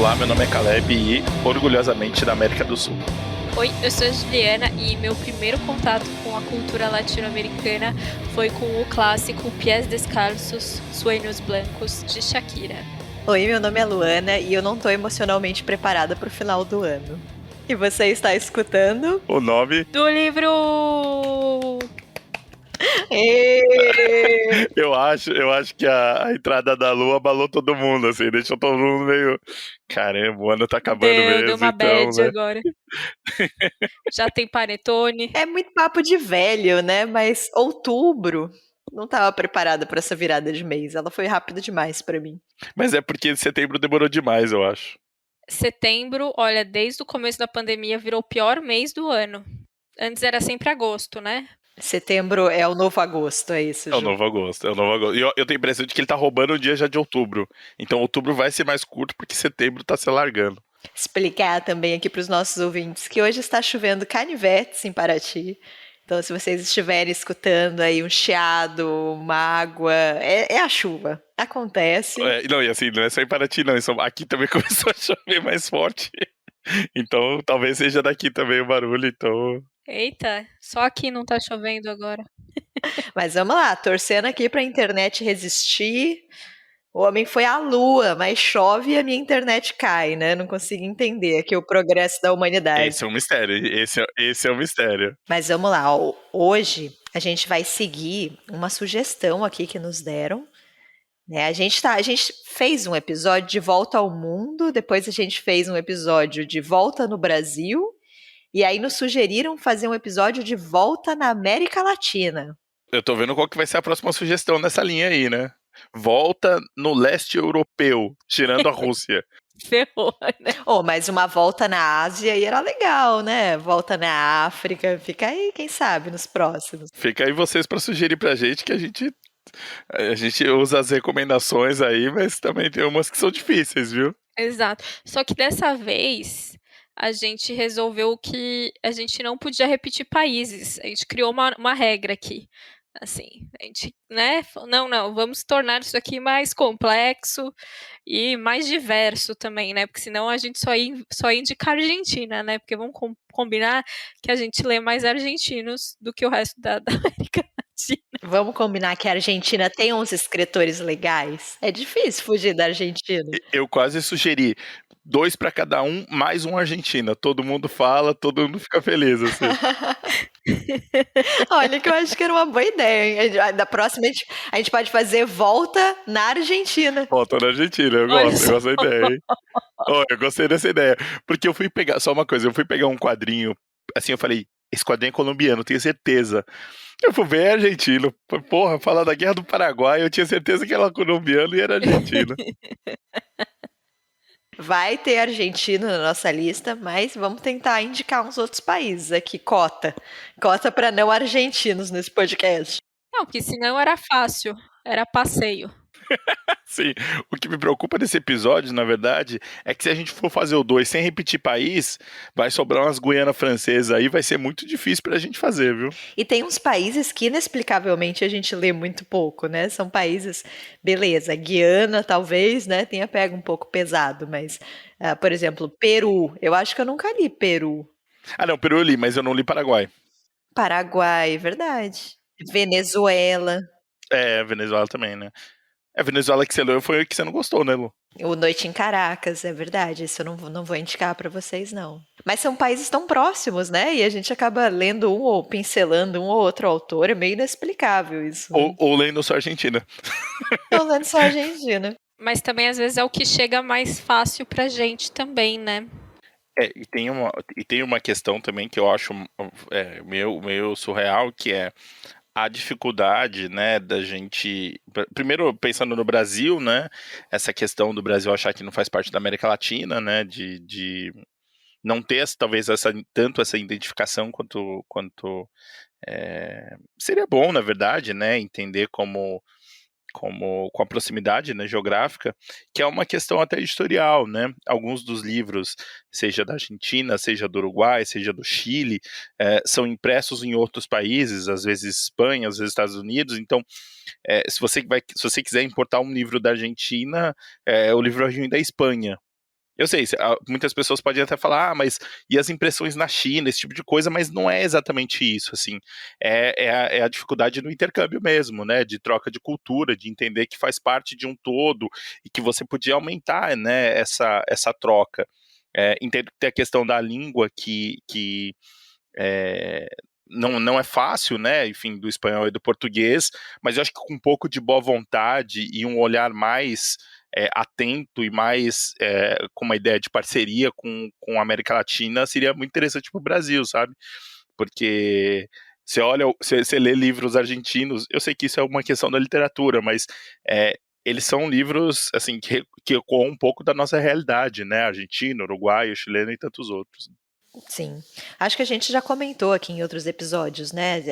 Olá, meu nome é Caleb e orgulhosamente da América do Sul. Oi, eu sou a Juliana e meu primeiro contato com a cultura latino-americana foi com o clássico Pies Descalços, Sueños Blancos, de Shakira. Oi, meu nome é Luana e eu não tô emocionalmente preparada pro final do ano. E você está escutando? O nome... Do livro... Eu acho que a entrada da Lua abalou todo mundo, assim, deixou todo mundo meio... Caramba, o ano tá acabando mesmo, Deu uma então, bad né? agora. Já tem panetone. É muito papo de velho, né? Mas outubro não tava preparada pra essa virada de mês. Ela foi rápida demais pra mim. Mas é porque setembro demorou demais, eu acho. Setembro, olha, desde o começo da pandemia virou o pior mês do ano. Antes era sempre agosto, né? Setembro é o novo agosto, é isso, É o Ju? novo agosto, é o novo agosto. E eu tenho a impressão de que ele tá roubando o dia já de outubro. Então outubro vai ser mais curto porque setembro tá se largando. Explicar também aqui para os nossos ouvintes que hoje está chovendo canivetes em Paraty. Então, se vocês estiverem escutando aí um chiado, uma água, é a chuva. Acontece. Não, e assim, não é só em Paraty, não. Aqui também começou a chover mais forte. Então, talvez seja daqui também o barulho, então... Eita, só aqui não tá chovendo agora. Mas vamos lá, torcendo aqui para a internet resistir. O homem foi à lua, mas chove e a minha internet cai, né? Não consigo entender aqui o progresso da humanidade. Esse é um mistério, esse é um mistério. Mas vamos lá, hoje a gente vai seguir uma sugestão aqui que nos deram. Né? A gente fez um episódio de Volta ao Mundo, depois a gente fez um episódio de Volta no Brasil, e aí nos sugeriram fazer um episódio de Volta na América Latina. Eu tô vendo qual que vai ser a próxima sugestão nessa linha aí, né? Volta no leste europeu, tirando a Rússia. Ferrou, né? Mas uma volta na Ásia aí era legal, né? Volta na África, fica aí, quem sabe, nos próximos. Fica aí vocês pra sugerir pra gente que a gente usa as recomendações aí, mas também tem umas que são difíceis, viu? Exato. Só que dessa vez a gente resolveu que a gente não podia repetir países. A gente criou uma regra aqui. Assim, a gente, né? Não, vamos tornar isso aqui mais complexo e mais diverso também, né? Porque senão a gente só ia indicar Argentina, né? Porque vamos combinar que a gente lê mais argentinos do que o resto da América Latina. Vamos combinar que a Argentina tem uns escritores legais? É difícil fugir da Argentina. Eu quase sugeri 2 pra cada um, mais um Argentina. Todo mundo fala, todo mundo fica feliz, assim. Olha que eu acho que era uma boa ideia, hein? Da próxima a gente pode fazer Volta na Argentina. Volta na Argentina, eu gosto da ideia, hein? Eu gostei dessa ideia. Porque eu fui pegar, só uma coisa, eu fui pegar um quadrinho, assim, eu falei, esse quadrinho é colombiano, tenho certeza. Eu fui ver argentino. Porra, falar da Guerra do Paraguai, eu tinha certeza que era colombiano e era argentino. Vai ter argentino na nossa lista, mas vamos tentar indicar uns outros países aqui. Cota para não argentinos nesse podcast. Não, porque senão era fácil, era passeio. Sim, o que me preocupa nesse episódio, na verdade, é que se a gente for fazer o 2 sem repetir país, vai sobrar umas Guiana francesas aí, vai ser muito difícil pra gente fazer, viu? E tem uns países que inexplicavelmente a gente lê muito pouco, né? São países, beleza, Guiana talvez, né, tenha pego um pouco pesado, mas, por exemplo, Peru, eu acho que eu nunca li Peru. Ah não, Peru eu li, mas eu não li Paraguai. Paraguai, verdade. Venezuela. Venezuela também, né? A Venezuela que você leu foi o que você não gostou, né, Lu? O Noite em Caracas, é verdade. Isso eu não vou indicar para vocês, não. Mas são países tão próximos, né? E a gente acaba lendo um ou pincelando um ou outro autor. É meio inexplicável isso. Né? Ou lendo só Argentina. Ou lendo só Argentina. Mas também, às vezes, é o que chega mais fácil pra gente também, né? E tem uma questão também que eu acho meio surreal, que é a dificuldade, né, da gente... Primeiro, pensando no Brasil, né, essa questão do Brasil achar que não faz parte da América Latina, né, de não ter, talvez, tanto essa identificação quanto seria bom, na verdade, né, entender como com a proximidade, né, geográfica, que é uma questão até editorial, né? Alguns dos livros, seja da Argentina, seja do Uruguai, seja do Chile, são impressos em outros países, às vezes Espanha, às vezes Estados Unidos. Então, se você quiser importar um livro da Argentina, o livro vai vir da Espanha. Eu sei, muitas pessoas podem até falar, mas e as impressões na China, esse tipo de coisa, mas não é exatamente isso, assim. É a dificuldade do intercâmbio mesmo, né? De troca de cultura, de entender que faz parte de um todo e que você podia aumentar, né, essa troca. Entendo que tem a questão da língua que não é fácil, né? Enfim, do espanhol e do português, mas eu acho que com um pouco de boa vontade e um olhar mais atento e mais com uma ideia de parceria com a América Latina, seria muito interessante para o Brasil, sabe? Porque você lê livros argentinos, eu sei que isso é uma questão da literatura, mas eles são livros assim que ecoam um pouco da nossa realidade, né? Argentino, uruguaio, chileno e tantos outros. Sim. Acho que a gente já comentou aqui em outros episódios, né?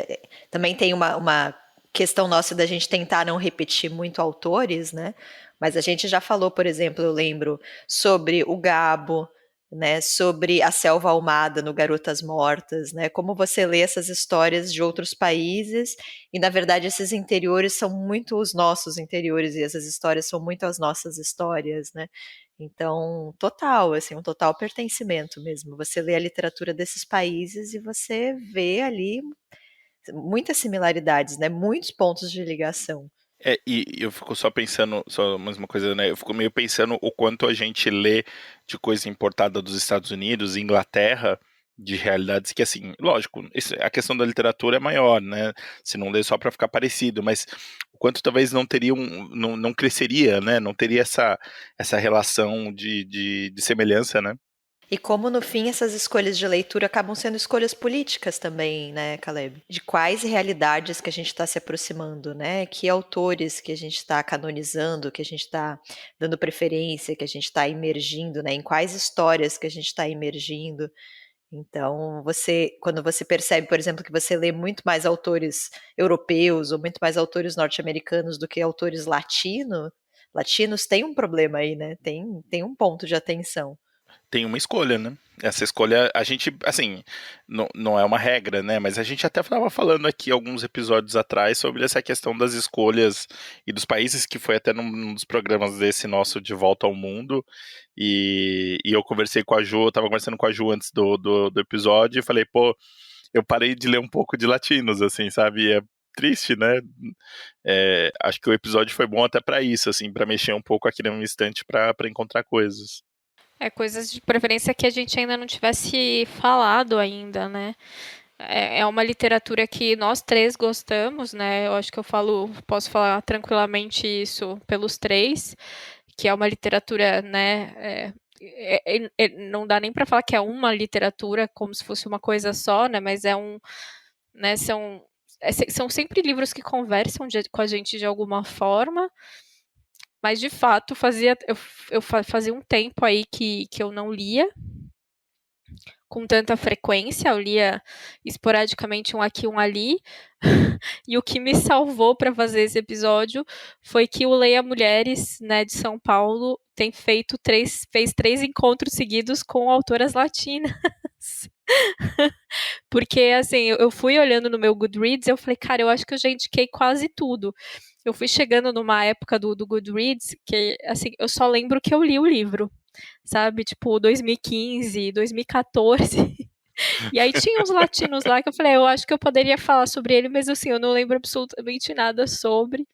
Também tem uma questão nossa da gente tentar não repetir muito autores, né? Mas a gente já falou, por exemplo, eu lembro, sobre o Gabo, né? Sobre a Selva Almada no Garotas Mortas, né? Como você lê essas histórias de outros países e, na verdade, esses interiores são muito os nossos interiores e essas histórias são muito as nossas histórias, né? Então, total, assim, um total pertencimento mesmo. Você lê a literatura desses países e você vê ali muitas similaridades, né? Muitos pontos de ligação. E eu fico só pensando, só mais uma coisa, né? Eu fico meio pensando o quanto a gente lê de coisa importada dos Estados Unidos, Inglaterra, de realidades que, assim, lógico, a questão da literatura é maior, né? Se não lê só para ficar parecido, mas o quanto talvez não teria não cresceria, né? Não teria essa relação de semelhança, né? E como, no fim, essas escolhas de leitura acabam sendo escolhas políticas também, né, Caleb? De quais realidades que a gente está se aproximando, né? Que autores que a gente está canonizando, que a gente está dando preferência, que a gente está imergindo, né? Em quais histórias que a gente está imergindo. Então, quando você percebe, por exemplo, que você lê muito mais autores europeus ou muito mais autores norte-americanos do que autores latinos, tem um problema aí, né? Tem um ponto de atenção. Tem uma escolha, né? Essa escolha, a gente, assim, não é uma regra, né? Mas a gente até estava falando aqui alguns episódios atrás sobre essa questão das escolhas e dos países, que foi até num dos programas desse nosso De Volta ao Mundo. E eu conversei com a Ju, eu tava conversando com a Ju antes do episódio e falei, pô, eu parei de ler um pouco de latinos, assim, sabe? É triste, né? Acho que o episódio foi bom até para isso, assim, para mexer um pouco aqui num instante para encontrar coisas. Coisas de preferência que a gente ainda não tivesse falado ainda, né? É uma literatura que nós três gostamos, né? Eu acho que posso falar tranquilamente isso pelos três, que é uma literatura, né? Não dá nem para falar que é uma literatura como se fosse uma coisa só, né? Mas né? São sempre livros que conversam com a gente de alguma forma. Mas, de fato, eu fazia um tempo aí que eu não lia com tanta frequência, eu lia esporadicamente um aqui, um ali, e o que me salvou para fazer esse episódio foi que o Leia Mulheres, né, de São Paulo, fez 3 encontros seguidos com autoras latinas. Porque, assim, eu fui olhando no meu Goodreads e eu falei, cara, eu acho que eu já indiquei quase tudo. Eu fui chegando numa época do Goodreads que, assim, eu só lembro que eu li o livro, sabe? Tipo, 2015, 2014. E aí tinha uns latinos lá que eu falei, eu acho que eu poderia falar sobre ele, mas assim, eu não lembro absolutamente nada sobre.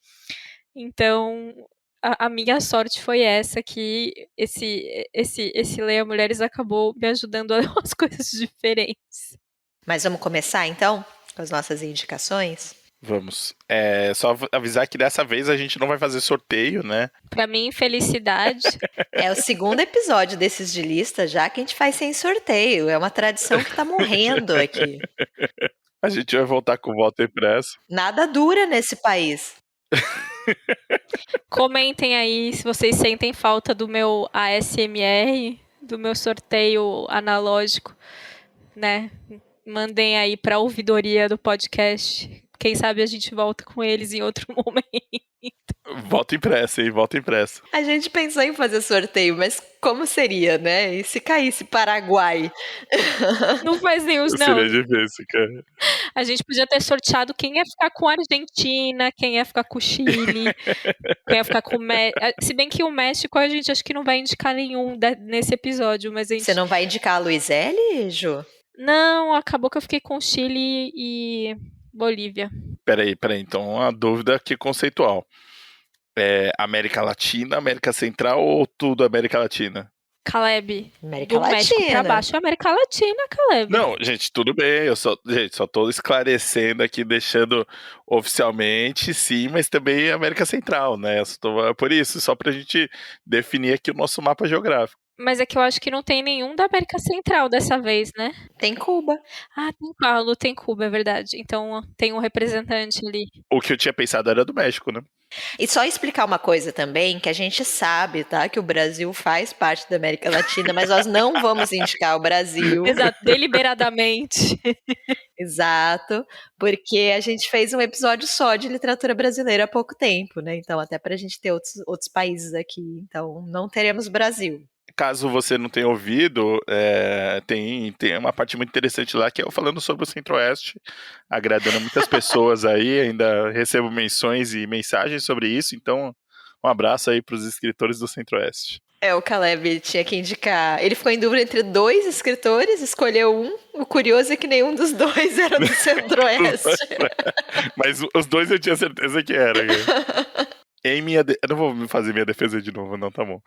Então, a minha sorte foi essa, que esse Leia Mulheres acabou me ajudando a ler umas coisas diferentes. Mas vamos começar, então, com as nossas indicações? Vamos. Só avisar que dessa vez a gente não vai fazer sorteio, né? Pra mim, felicidade. É o segundo episódio desses de lista já que a gente faz sem sorteio. É uma tradição que tá morrendo aqui. A gente vai voltar com o voto impresso. Nada dura nesse país. Comentem aí se vocês sentem falta do meu ASMR, do meu sorteio analógico, né? Mandem aí para a ouvidoria do podcast. Quem sabe a gente volta com eles em outro momento. Voto impresso, hein? Voto impresso. A gente pensou em fazer sorteio, mas como seria, né? E se caísse Paraguai? Não faz nenhum, não. Seria difícil, cara. A gente podia ter sorteado quem ia ficar com a Argentina, quem ia ficar com o Chile, quem ia ficar com o México. Se bem que o México a gente acho que não vai indicar nenhum nesse episódio, mas a gente... Você não vai indicar a Luizelli, Ju? Não, acabou que eu fiquei com Chile e Bolívia. Peraí, então uma dúvida aqui conceitual. América Latina, América Central ou tudo América Latina? Caleb, América do México pra Latina. baixo é América Latina, Caleb. Não, gente, tudo bem. Eu só tô esclarecendo aqui, deixando oficialmente, sim, mas também América Central, né? Por isso, só pra gente definir aqui o nosso mapa geográfico. Mas é que eu acho que não tem nenhum da América Central dessa vez, né? Tem Cuba. Ah, tem Paulo, tem Cuba, é verdade. Então tem um representante ali. O que eu tinha pensado era do México, né? E só explicar uma coisa também, que a gente sabe, tá? Que o Brasil faz parte da América Latina, mas nós não vamos indicar o Brasil. Exato, deliberadamente. Exato, porque a gente fez um episódio só de literatura brasileira há pouco tempo, né? Então, até pra gente ter outros países aqui. Então, não teremos Brasil. Caso você não tenha ouvido, tem uma parte muito interessante lá que é eu falando sobre o Centro-Oeste, agradando muitas pessoas aí, ainda recebo menções e mensagens sobre isso, então um abraço aí para os escritores do Centro-Oeste. O Caleb tinha que indicar. Ele ficou em dúvida entre 2 escritores, escolheu um. O curioso é que nenhum dos 2 era do Centro-Oeste. Mas os 2 eu tinha certeza que era. Eu não vou fazer minha defesa de novo, não, tá bom.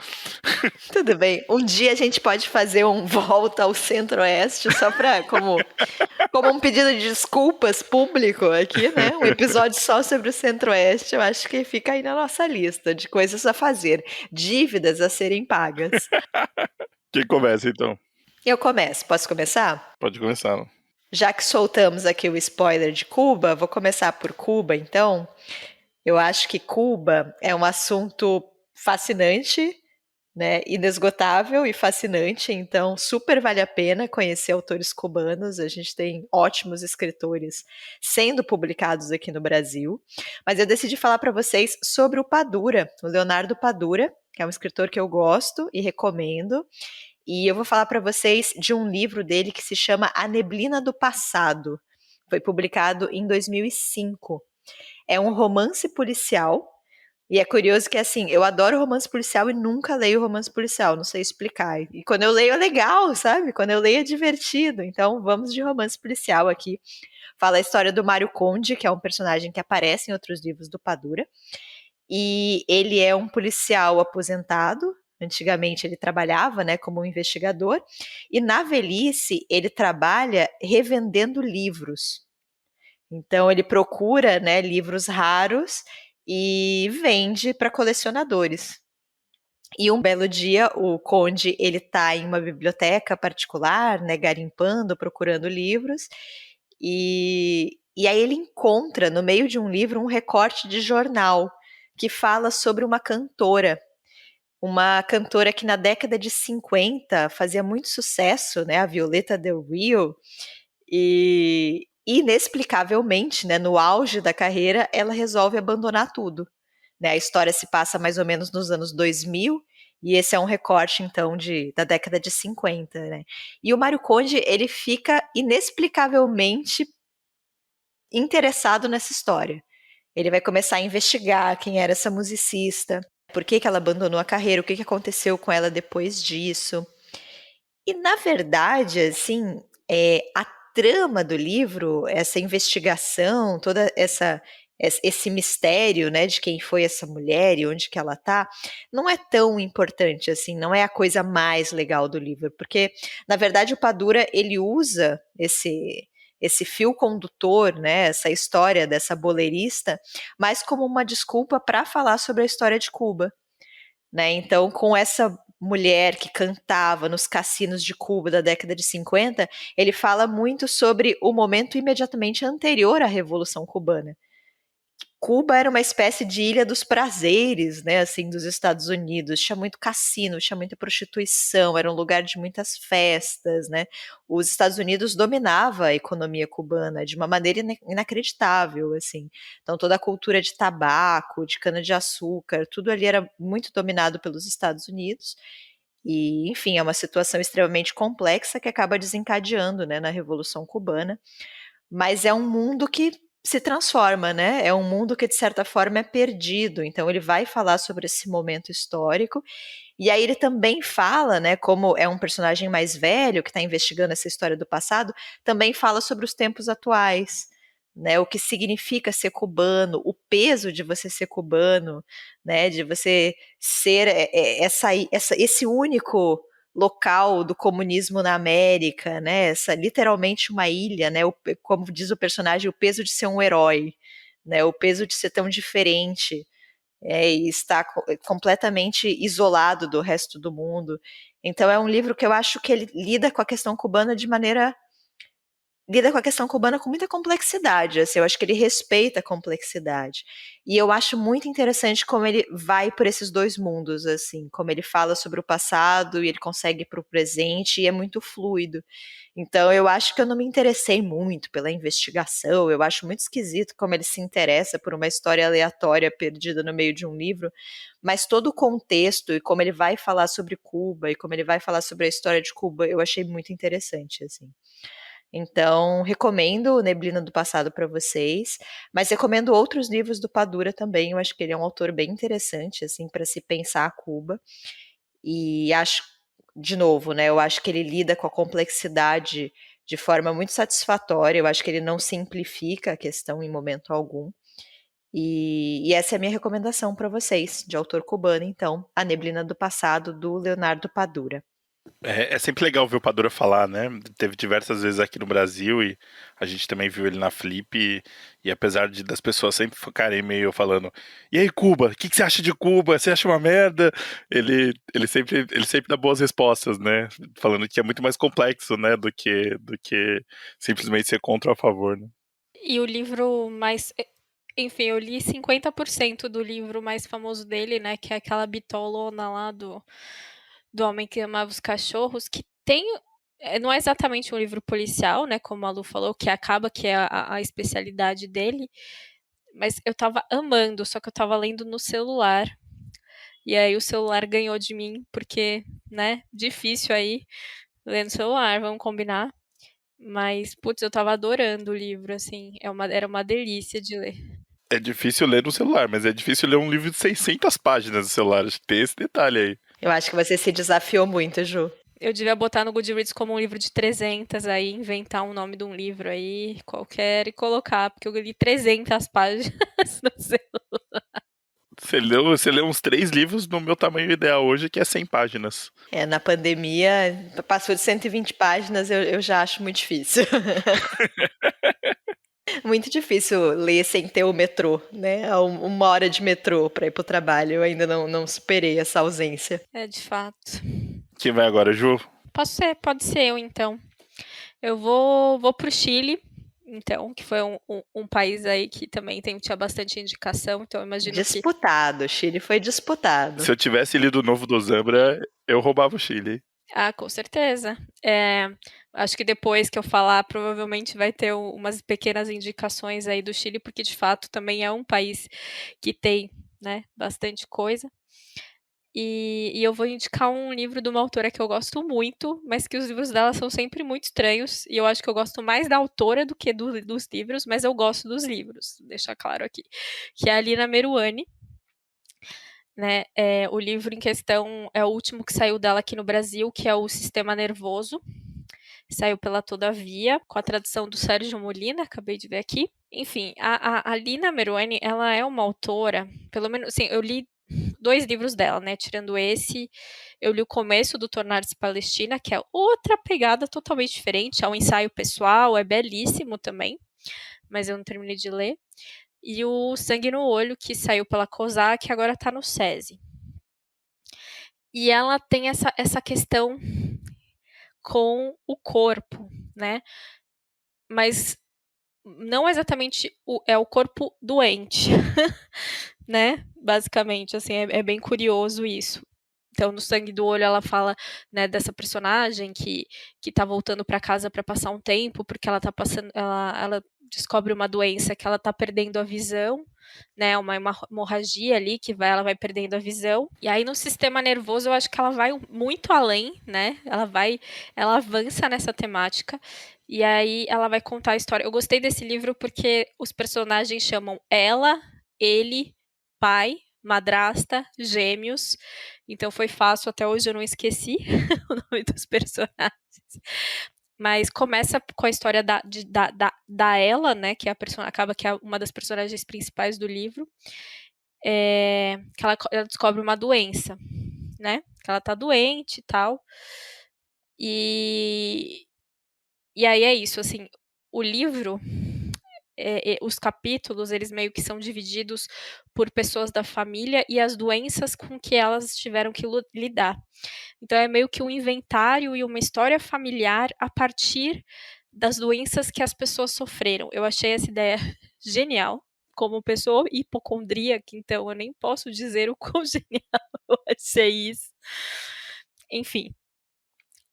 Tudo bem. Um dia a gente pode fazer um volta ao Centro-Oeste, só para como um pedido de desculpas público aqui, né? Um episódio só sobre o Centro-Oeste, eu acho que fica aí na nossa lista de coisas a fazer, dívidas a serem pagas. Quem começa, então? Eu começo. Posso começar? Pode começar. Já que soltamos aqui o spoiler de Cuba, vou começar por Cuba, então. Eu acho que Cuba é um assunto fascinante, né, inesgotável e fascinante, então super vale a pena conhecer autores cubanos. A gente tem ótimos escritores sendo publicados aqui no Brasil, mas eu decidi falar para vocês sobre o Padura, o Leonardo Padura, que é um escritor que eu gosto e recomendo, e eu vou falar para vocês de um livro dele que se chama A Neblina do Passado. Foi publicado em 2005. É um romance policial, e é curioso que, assim, eu adoro romance policial e nunca leio romance policial, não sei explicar. E quando eu leio é legal, sabe? Quando eu leio é divertido. Então, vamos de romance policial aqui. Fala a história do Mário Conde, que é um personagem que aparece em outros livros do Padura. E ele é um policial aposentado. Antigamente ele trabalhava, né, como um investigador. E na velhice ele trabalha revendendo livros. Então ele procura, né, livros raros e vende para colecionadores. E um belo dia o Conde ele está em uma biblioteca particular, né, garimpando, procurando livros, e aí ele encontra no meio de um livro um recorte de jornal que fala sobre uma cantora que na década de 50 fazia muito sucesso, né, a Violeta Del Rio, e inexplicavelmente, né, no auge da carreira, ela resolve abandonar tudo. Né? A história se passa mais ou menos nos anos 2000, e esse é um recorte, então, da década de 50. Né? E o Mário Conde, ele fica inexplicavelmente interessado nessa história. Ele vai começar a investigar quem era essa musicista, por que ela abandonou a carreira, o que aconteceu com ela depois disso. E, na verdade, assim, a trama do livro, essa investigação, toda esse mistério, né, de quem foi essa mulher e onde que ela tá, não é tão importante assim, não é a coisa mais legal do livro, porque na verdade o Padura ele usa esse fio condutor, né, essa história dessa boleirista, mas como uma desculpa para falar sobre a história de Cuba, né? Então, com essa mulher que cantava nos cassinos de Cuba da década de 50, ele fala muito sobre o momento imediatamente anterior à Revolução Cubana, Cuba era uma espécie de ilha dos prazeres, né, assim, dos Estados Unidos. Tinha muito cassino, tinha muita prostituição, era um lugar de muitas festas, né. Os Estados Unidos dominava a economia cubana de uma maneira inacreditável, assim. Então toda a cultura de tabaco, de cana-de-açúcar, tudo ali era muito dominado pelos Estados Unidos. E, enfim, é uma situação extremamente complexa que acaba desencadeando, né, na Revolução Cubana. Mas é um mundo que se transforma, né, é um mundo que de certa forma é perdido, então ele vai falar sobre esse momento histórico, e aí ele também fala, né, como é um personagem mais velho que está investigando essa história do passado, também fala sobre os tempos atuais, né, o que significa ser cubano, o peso de você ser cubano, né, de você ser esse único local do comunismo na América, né? Essa literalmente uma ilha, né? Como diz o personagem, o peso de ser um herói, né? O peso de ser tão diferente, e estar completamente isolado do resto do mundo. Então é um livro que eu acho que ele lida com a questão cubana de maneira lida com a questão cubana com muita complexidade, assim, eu acho que ele respeita a complexidade. E eu acho muito interessante como ele vai por esses dois mundos, assim, como ele fala sobre o passado e ele consegue ir para o presente e é muito fluido. Então eu acho que eu não me interessei muito pela investigação, eu acho muito esquisito como ele se interessa por uma história aleatória perdida no meio de um livro, mas todo o contexto e como ele vai falar sobre Cuba e como ele vai falar sobre a história de Cuba, eu achei muito interessante, assim. Então, recomendo Neblina do Passado para vocês, mas recomendo outros livros do Padura também. Eu acho que ele é um autor bem interessante, assim, para se pensar a Cuba. E acho, de novo, né? Eu acho que ele lida com a complexidade de forma muito satisfatória. Eu acho que ele não simplifica a questão em momento algum. E essa é a minha recomendação para vocês, de autor cubano, então, A Neblina do Passado, do Leonardo Padura. É sempre legal ver o Padura falar, né? Teve diversas vezes aqui no Brasil e a gente também viu ele na Flip. E apesar das pessoas sempre ficarem meio falando: E aí, Cuba? O que você acha de Cuba? Você acha uma merda? Ele sempre dá boas respostas, né? Falando que é muito mais complexo, né? Do que simplesmente ser contra ou a favor, né? E o livro mais. Enfim, eu li 50% do livro mais famoso dele, né? Que é aquela bitolona lá do Homem que Amava os Cachorros, que tem. Não é exatamente um livro policial, né? Como a Lu falou, que acaba que é a especialidade dele. Mas eu tava amando, só que eu tava lendo no celular. E aí o celular ganhou de mim, porque, né? Difícil aí ler no celular, vamos combinar. Mas, putz, eu tava adorando o livro, assim. Era uma delícia de ler. É difícil ler no celular, mas é difícil ler um livro de 600 páginas no celular. Acho que tem esse detalhe aí. Eu acho que você se desafiou muito, Ju. Eu devia botar no Goodreads como um livro de 300, aí inventar um nome de um livro aí, qualquer, e colocar, porque eu li 300 páginas no celular. Você leu uns 3 livros no meu tamanho ideal hoje, que é 100 páginas. Na pandemia, passou de 120 páginas, eu já acho muito difícil. Muito difícil ler sem ter o metrô, né? Uma hora de metrô para ir pro trabalho. Eu ainda não superei essa ausência. É, de fato. Quem vai agora, Ju? Pode ser eu, então. Eu vou pro Chile, então, que foi um país aí que também tinha bastante indicação, então eu imagino disputado, o Chile foi disputado. Se eu tivesse lido o novo do Zambra, eu roubava o Chile. Ah, com certeza. Acho que depois que eu falar, provavelmente vai ter umas pequenas indicações aí do Chile, porque de fato também é um país que tem, né, bastante coisa. E eu vou indicar um livro de uma autora que eu gosto muito, mas que os livros dela são sempre muito estranhos. E eu acho que eu gosto mais da autora do que dos livros, mas eu gosto dos livros, vou deixar claro aqui. Que é a Lina Meruane. Né? O livro em questão é o último que saiu dela aqui no Brasil, que é o Sistema Nervoso. Saiu pela Todavia, com a tradução do Sérgio Molina, acabei de ver aqui. Enfim, a Lina Meruane, ela é uma autora, pelo menos, assim, eu li 2 livros dela, né? Tirando esse, eu li o começo do Tornar-se Palestina, que é outra pegada totalmente diferente, é um ensaio pessoal, é belíssimo também, mas eu não terminei de ler. E o Sangue no Olho, que saiu pela COSAC e agora está no SESI. E ela tem essa questão com o corpo, né? Mas não exatamente é o corpo doente, né? Basicamente, assim, é bem curioso isso. Então, no Sangue do Olho, ela fala, né, dessa personagem que tá voltando para casa para passar um tempo, porque ela tá passando, ela descobre uma doença que ela tá perdendo a visão, né, uma hemorragia ali que ela vai perdendo a visão. E aí no sistema nervoso eu acho que ela vai muito além, né? Ela avança nessa temática. E aí ela vai contar a história. Eu gostei desse livro porque os personagens chamam ela, ele, pai, madrasta, gêmeos. Então foi fácil, até hoje eu não esqueci o nome dos personagens. Mas começa com a história da ela, né, que é acaba que é uma das personagens principais do livro, que ela descobre uma doença, né, que ela tá doente e tal. E aí é isso, assim, o livro, os capítulos, eles meio que são divididos por pessoas da família e as doenças com que elas tiveram que lidar. Então é meio que um inventário e uma história familiar a partir das doenças que as pessoas sofreram. Eu achei essa ideia genial. Como pessoa hipocondríaca, então eu nem posso dizer o quão genial eu achei isso. Enfim.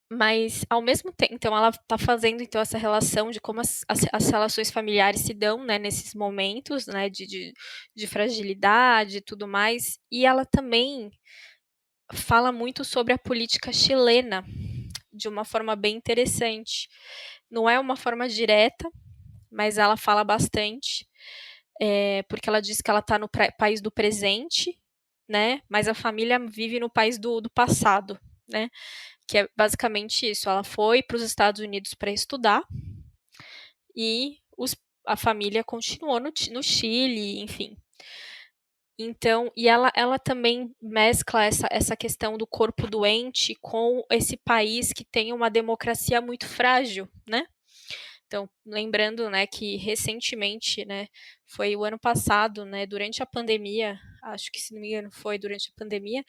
Mas, ao mesmo tempo, então ela está fazendo então, essa relação de como as relações familiares se dão, né, nesses momentos, né, de fragilidade e tudo mais. E ela também fala muito sobre a política chilena, de uma forma bem interessante. Não é uma forma direta, mas ela fala bastante, porque ela diz que ela está no país do presente, né, mas a família vive no país do passado, né, que é basicamente isso. Ela foi para os Estados Unidos para estudar e a família continuou no Chile, enfim. Então, e ela também mescla essa questão do corpo doente com esse país que tem uma democracia muito frágil, né? Então, lembrando, né, que recentemente, né, foi o ano passado, né, durante a pandemia, acho que se não me engano foi durante a pandemia,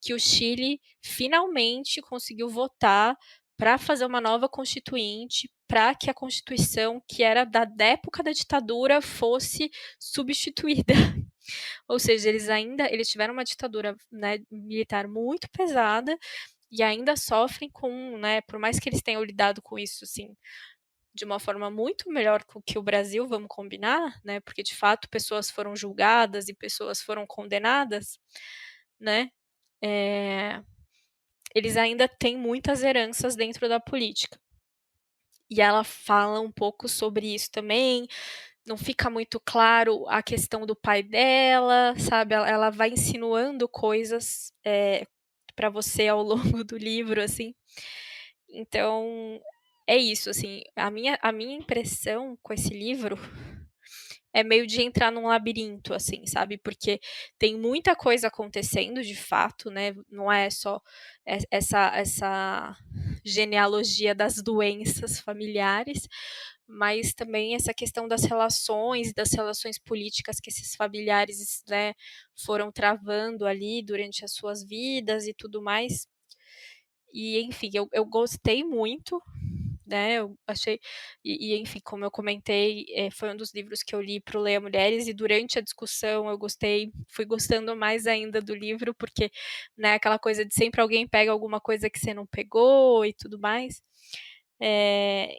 que o Chile finalmente conseguiu votar para fazer uma nova constituinte, para que a Constituição, que era da época da ditadura, fosse substituída. Ou seja, eles tiveram uma ditadura, né, militar muito pesada e ainda sofrem com, né, por mais que eles tenham lidado com isso, assim, de uma forma muito melhor que o Brasil, vamos combinar, né? Porque de fato pessoas foram julgadas e pessoas foram condenadas, né? Eles ainda têm muitas heranças dentro da política. E ela fala um pouco sobre isso também. Não fica muito claro a questão do pai dela, sabe? Ela vai insinuando coisas para você ao longo do livro, assim. Então, é isso, assim, a minha impressão com esse livro é meio de entrar num labirinto, assim, sabe? Porque tem muita coisa acontecendo, de fato, né? Não é só essa genealogia das doenças familiares, mas também essa questão das relações políticas que esses familiares, né, foram travando ali durante as suas vidas e tudo mais. E, enfim, eu gostei muito, né? Eu achei. Enfim, como eu comentei, foi um dos livros que eu li para o Leia Mulheres, e durante a discussão eu fui gostando mais ainda do livro, porque, né, aquela coisa de sempre alguém pega alguma coisa que você não pegou e tudo mais.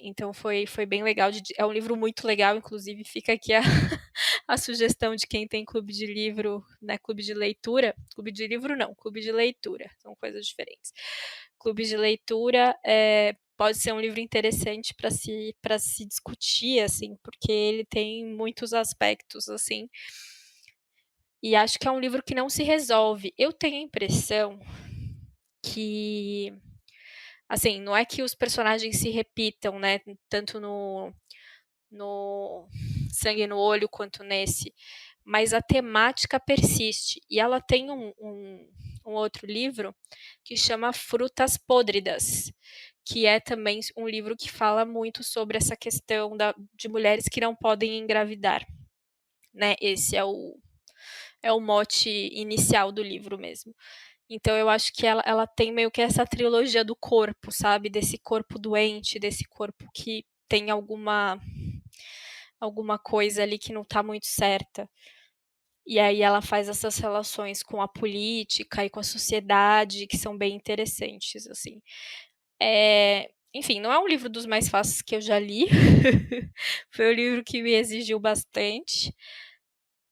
Então foi bem legal. É um livro muito legal, inclusive fica aqui a sugestão de quem tem clube de livro, né, clube de leitura. Clube de livro não, clube de leitura, são coisas diferentes. Clube de leitura pode ser um livro interessante para se discutir, assim, porque ele tem muitos aspectos, assim, e acho que é um livro que não se resolve. Eu tenho a impressão que, assim, não é que os personagens se repitam, né, tanto no Sangue no Olho quanto nesse, mas a temática persiste. E ela tem um outro livro que chama Frutas Podridas, que é também um livro que fala muito sobre essa questão de mulheres que não podem engravidar, né? Esse é o mote inicial do livro mesmo. Então eu acho que ela tem meio que essa trilogia do corpo, sabe? Desse corpo doente, desse corpo que tem alguma coisa ali que não tá muito certa. E aí ela faz essas relações com a política e com a sociedade que são bem interessantes, assim. Enfim, não é um livro dos mais fáceis que eu já li. Foi um livro que me exigiu bastante.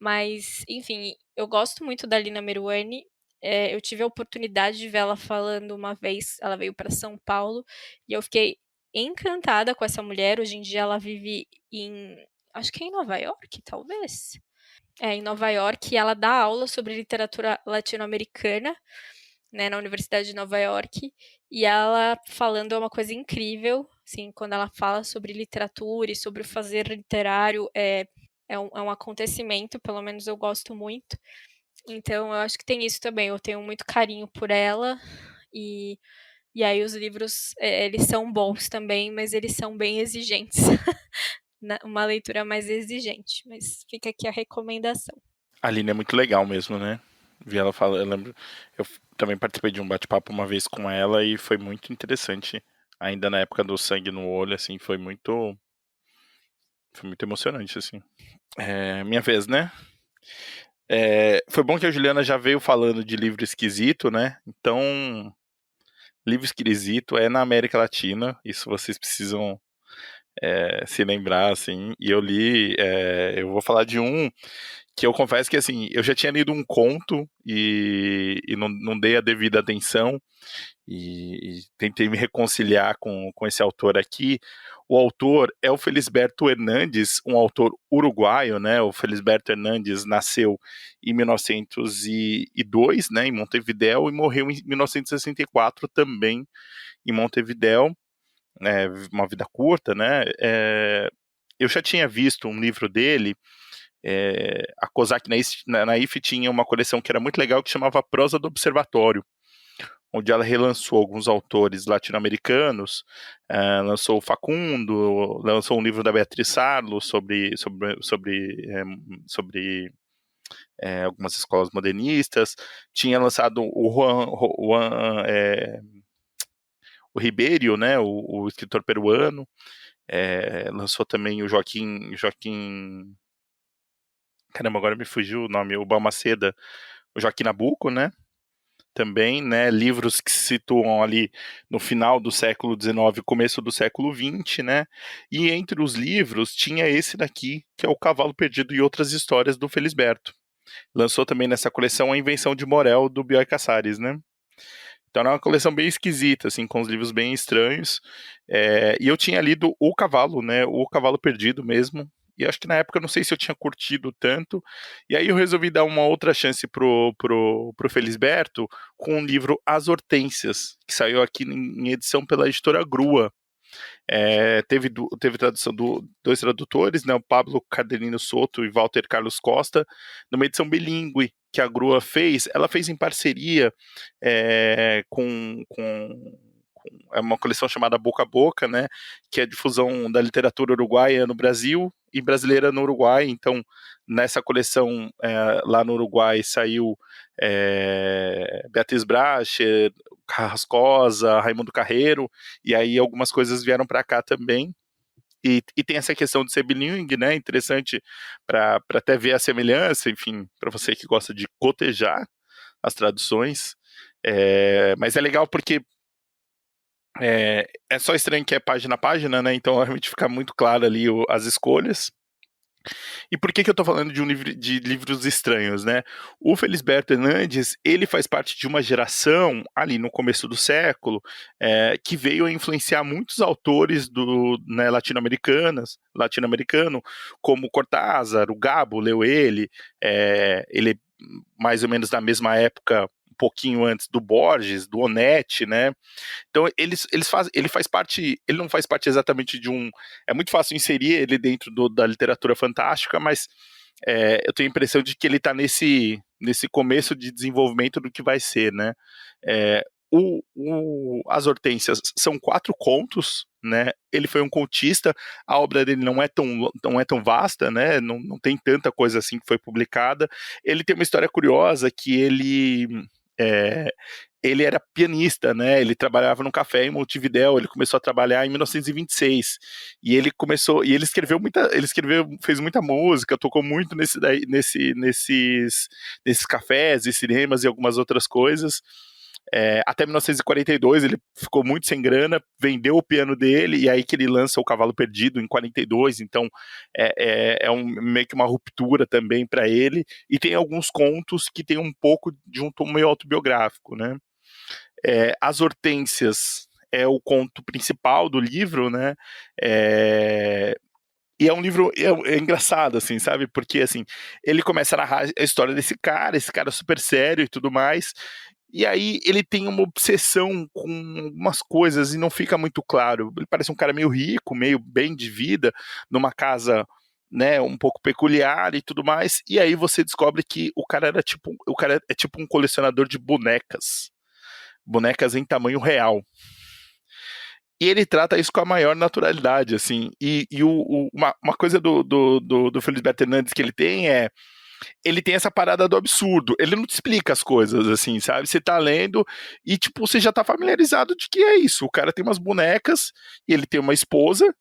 Mas, enfim, eu gosto muito da Lina Meruane. Eu tive a oportunidade de ver ela falando uma vez. Ela veio para São Paulo e eu fiquei encantada com essa mulher. Hoje em dia ela vive acho que é em Nova York, talvez. Em Nova York, e ela dá aula sobre literatura latino-americana, né, na Universidade de Nova York, e ela falando é uma coisa incrível, assim, quando ela fala sobre literatura e sobre o fazer literário, é um acontecimento, pelo menos eu gosto muito. Então, eu acho que tem isso também, eu tenho muito carinho por ela, e aí os livros, eles são bons também, mas eles são bem exigentes. Uma leitura mais exigente, mas fica aqui a recomendação. A Aline é muito legal mesmo, né? Vi ela falar, eu lembro, eu também participei de um bate-papo uma vez com ela e foi muito interessante. Ainda na época do sangue no olho, assim, foi muito emocionante, assim. Minha vez, né? Foi bom que a Juliana já veio falando de livro esquisito, né? Então, livro esquisito é na América Latina, isso vocês precisam se lembrar, assim. E eu li, eu vou falar de um que eu confesso que, assim, eu já tinha lido um conto e não dei a devida atenção e tentei me reconciliar com esse autor aqui. O autor é o Felisberto Hernandes, um autor uruguaio, né? O Felisberto Hernandes nasceu em 1902, né, em Montevidéu, e morreu em 1964 também em Montevidéu, né, uma vida curta, né? Eu já tinha visto um livro dele. A Cosac Naif tinha uma coleção que era muito legal, que chamava Prosa do Observatório, onde ela relançou alguns autores latino-americanos, lançou o Facundo, lançou um livro da Beatriz Sarlo sobre algumas escolas modernistas, tinha lançado o Ribeiro, né, o escritor peruano, lançou também o Joaquim, caramba, agora me fugiu o nome, o Balmaceda, o Joaquim Nabuco, né, também, né, livros que se situam ali no final do século XIX, começo do século XX, né, e entre os livros tinha esse daqui, que é O Cavalo Perdido e Outras Histórias, do Felisberto. Lançou também nessa coleção A Invenção de Morel, do Bioy Casares, né. Então era uma coleção bem esquisita, assim, com os livros bem estranhos, e eu tinha lido O Cavalo, né, O Cavalo Perdido mesmo, e acho que na época, não sei se eu tinha curtido tanto, e aí eu resolvi dar uma outra chance pro Felisberto com o livro As Hortênsias, que saiu aqui em edição pela editora Grua. Teve tradução dois tradutores, né, o Pablo Cardenino Soto e Walter Carlos Costa, numa edição bilíngue que a Grua fez. Ela fez em parceria com uma coleção chamada Boca a Boca, né, que é a difusão da literatura uruguaia no Brasil e brasileira no Uruguai. Então, nessa coleção lá no Uruguai saiu Beatriz Bracher, Carrascosa, Raimundo Carreiro, e aí algumas coisas vieram para cá também. E tem essa questão de ser bilíngue, né? Interessante para até ver a semelhança, enfim, para você que gosta de cotejar as traduções. Mas é legal porque é só estranho que é página a página, né? Então realmente fica muito claro ali as escolhas. E por que eu tô falando de de livros estranhos, né? O Felisberto Hernandes, ele faz parte de uma geração, ali no começo do século, que veio a influenciar muitos autores né, latino-americano, como Cortázar, o Gabo leu ele é mais ou menos da mesma época, um pouquinho antes do Borges, do Onetti, né? Então ele faz parte, ele não faz parte exatamente de um. É muito fácil inserir ele dentro da literatura fantástica, mas eu tenho a impressão de que ele está nesse começo de desenvolvimento do que vai ser, né? As Hortênsias são 4 contos, né? Ele foi um contista, a obra dele não é tão vasta, né? Não tem tanta coisa assim que foi publicada. Ele tem uma história curiosa que ele era pianista, né? Ele trabalhava num café em Montevidéu, ele começou a trabalhar em 1926. E ele começou, e ele escreveu fez muita música, tocou muito nesses cafés e cinemas e algumas outras coisas. Até 1942 ele ficou muito sem grana, vendeu o piano dele, e aí que ele lança o Cavalo Perdido em 42, então meio que uma ruptura também para ele, e tem alguns contos que tem um pouco de um tom meio autobiográfico, né? As Hortênsias é o conto principal do livro, né? E é um livro engraçado, assim, sabe? Porque, assim, ele começa a narrar a história desse cara, esse cara super sério e tudo mais, e aí ele tem uma obsessão com umas coisas e não fica muito claro. Ele parece um cara meio rico, meio bem de vida, numa casa, né, um pouco peculiar e tudo mais. E aí você descobre que o cara é tipo um colecionador de bonecas em tamanho real. E ele trata isso com a maior naturalidade, assim. Uma coisa do Felisberto Hernandes que ele tem essa parada do absurdo. Ele não te explica as coisas, assim, sabe? Você tá lendo e, tipo, você já tá familiarizado de que é isso. O cara tem umas bonecas e ele tem uma esposa.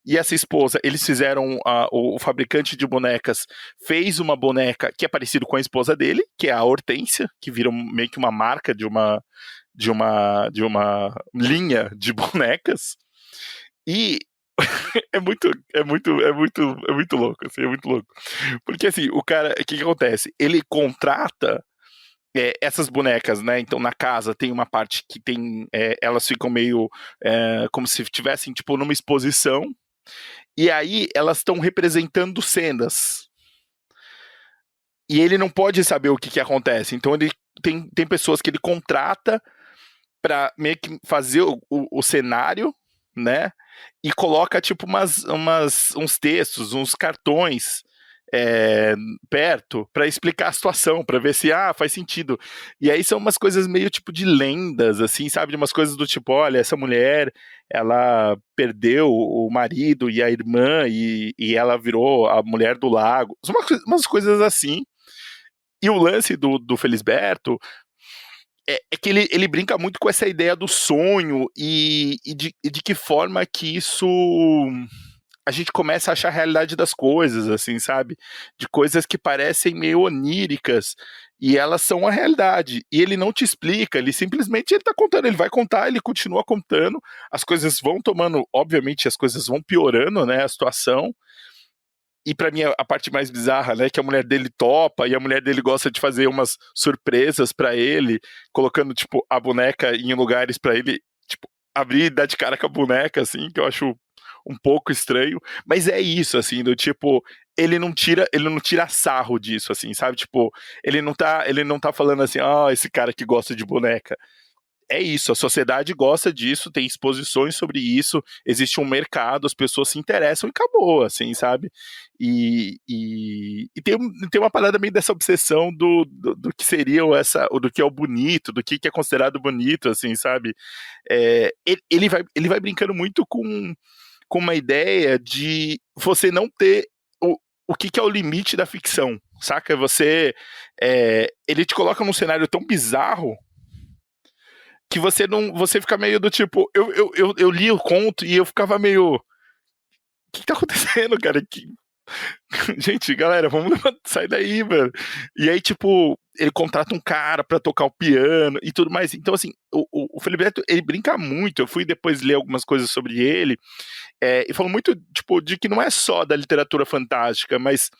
E essa esposa, eles fizeram, o fabricante de bonecas fez uma boneca que é parecido com a esposa dele, que é a Hortência, que vira meio que uma marca de uma linha de bonecas. E é muito louco, assim, é muito louco. Porque, assim, o cara, o que acontece? Ele contrata essas bonecas, né? Então, na casa tem uma parte que tem, elas ficam meio como se estivessem, tipo, numa exposição, e aí elas estão representando cenas. E ele não pode saber o que acontece. Então, ele tem pessoas que ele contrata para meio que fazer o cenário, né? E coloca tipo uns textos, uns cartões perto para explicar a situação, para ver se faz sentido. E aí são umas coisas meio tipo de lendas, assim, sabe? De umas coisas do tipo, olha, essa mulher, ela perdeu o marido e a irmã e ela virou a mulher do lago. Umas coisas assim. E o lance do Felisberto é que ele brinca muito com essa ideia do sonho e de que forma que isso a gente começa a achar a realidade das coisas, assim, sabe? De coisas que parecem meio oníricas e elas são a realidade. E ele não te explica, ele tá contando, ele vai contar, ele continua contando, as coisas vão tomando, obviamente as coisas vão piorando, né, a situação. E pra mim a parte mais bizarra, né, que a mulher dele topa e a mulher dele gosta de fazer umas surpresas pra ele, colocando tipo a boneca em lugares pra ele, tipo, abrir e dar de cara com a boneca, assim, que eu acho um pouco estranho, mas é isso, assim, do tipo, ele não tira sarro disso, assim, sabe? Tipo, ele não tá falando assim, esse cara que gosta de boneca. É isso, a sociedade gosta disso, tem exposições sobre isso, existe um mercado, as pessoas se interessam e acabou, assim, sabe? E tem uma parada meio dessa obsessão do que seria do que é o bonito, do que é considerado bonito, assim, sabe? Ele vai brincando muito com uma ideia de você não ter o que é o limite da ficção, saca? Ele te coloca num cenário tão bizarro que você fica meio do tipo, eu li o conto e eu ficava meio, o que tá acontecendo, cara? Gente, galera, vamos sair daí, mano. E aí, tipo, ele contrata um cara pra tocar o piano e tudo mais. Então, assim, o Felipe Neto, ele brinca muito. Eu fui depois ler algumas coisas sobre ele, e falou muito, tipo, de que não é só da literatura fantástica, mas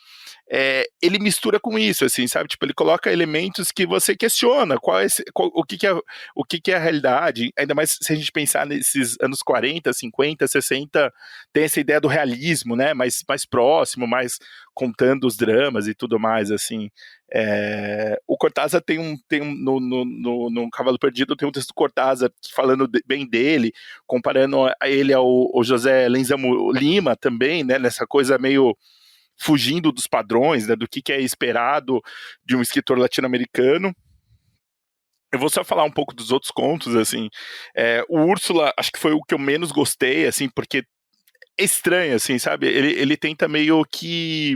ele mistura com isso, assim, sabe? Tipo, ele coloca elementos que você questiona o que é a realidade, ainda mais se a gente pensar nesses anos 40, 50, 60, tem essa ideia do realismo, né? Mais próximo, mais contando os dramas e tudo mais, assim. O Cortázar tem no Cavalo Perdido tem um texto do Cortázar falando bem dele, comparando a ele ao José Lenzamo Lima também, né? Nessa coisa meio fugindo dos padrões, né, do que é esperado de um escritor latino-americano. Eu vou só falar um pouco dos outros contos, assim. O Úrsula, acho que foi o que eu menos gostei, assim, porque é estranho, assim, sabe? Ele tenta meio que,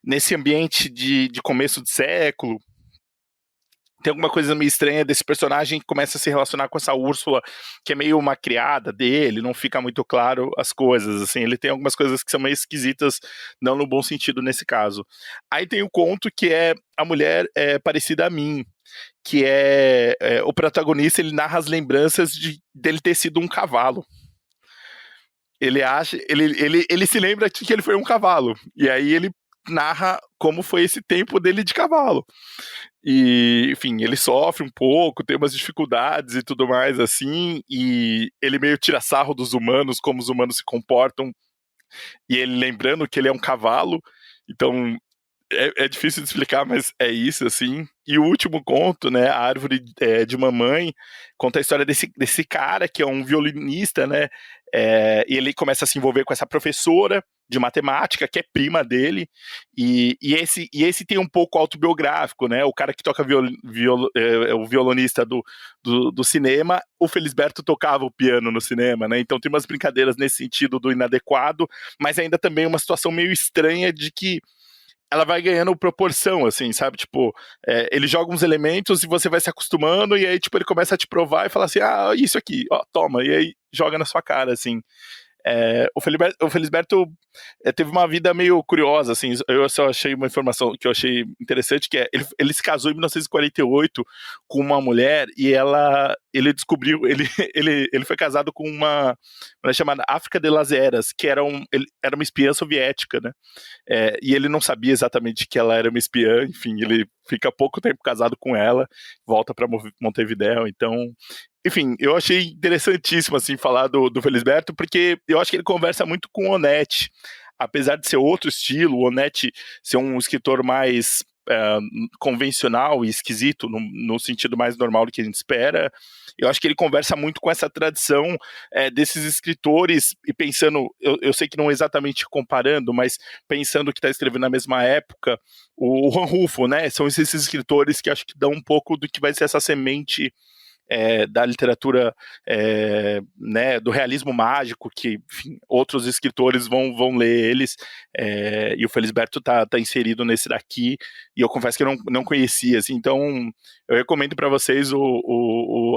nesse ambiente de começo de século, tem alguma coisa meio estranha desse personagem que começa a se relacionar com essa Úrsula, que é meio uma criada dele, não fica muito claro as coisas, assim, ele tem algumas coisas que são meio esquisitas, não no bom sentido nesse caso. Aí tem o conto que é A Mulher Parecida a Mim, que o protagonista, ele narra as lembranças dele ter sido um cavalo. Ele se lembra que ele foi um cavalo, e aí ele narra como foi esse tempo dele de cavalo. E, enfim, ele sofre um pouco, tem umas dificuldades e tudo mais, assim, e ele meio tira sarro dos humanos, como os humanos se comportam, e ele lembrando que ele é um cavalo, então é difícil de explicar, mas é isso, assim. E o último conto, né, A Árvore de Mamãe, conta a história desse cara que é um violinista, né, e ele começa a se envolver com essa professora de matemática, que é prima dele, e esse tem um pouco autobiográfico, né, o cara que toca o violonista do cinema, o Felisberto tocava o piano no cinema, né, então tem umas brincadeiras nesse sentido do inadequado, mas ainda também uma situação meio estranha de que ela vai ganhando proporção, assim, sabe? Tipo, ele joga uns elementos e você vai se acostumando, e aí, tipo, ele começa a te provar e fala assim, isso aqui, ó, toma, e aí joga na sua cara, assim. O Felisberto teve uma vida meio curiosa, assim, eu só achei uma informação que eu achei interessante, que ele se casou em 1948 com uma mulher, e ele descobriu, ele foi casado com uma mulher chamada África de las Heras, que era uma espiã soviética, né, e ele não sabia exatamente que ela era uma espiã, enfim, ele fica pouco tempo casado com ela, volta para Montevidéu, então... Enfim, eu achei interessantíssimo, assim, falar do Felisberto, porque eu acho que ele conversa muito com o Onetti. Apesar de ser outro estilo, o Onetti ser um escritor mais convencional e esquisito, no sentido mais normal do que a gente espera, eu acho que ele conversa muito com essa tradição desses escritores, e pensando, eu sei que não exatamente comparando, mas pensando que está escrevendo na mesma época, o Juan Rulfo, né? São esses escritores que acho que dão um pouco do que vai ser essa semente da literatura, né, do realismo mágico, que, enfim, outros escritores vão ler eles, e o Felisberto tá inserido nesse daqui, e eu confesso que eu não conhecia, assim, então eu recomendo para vocês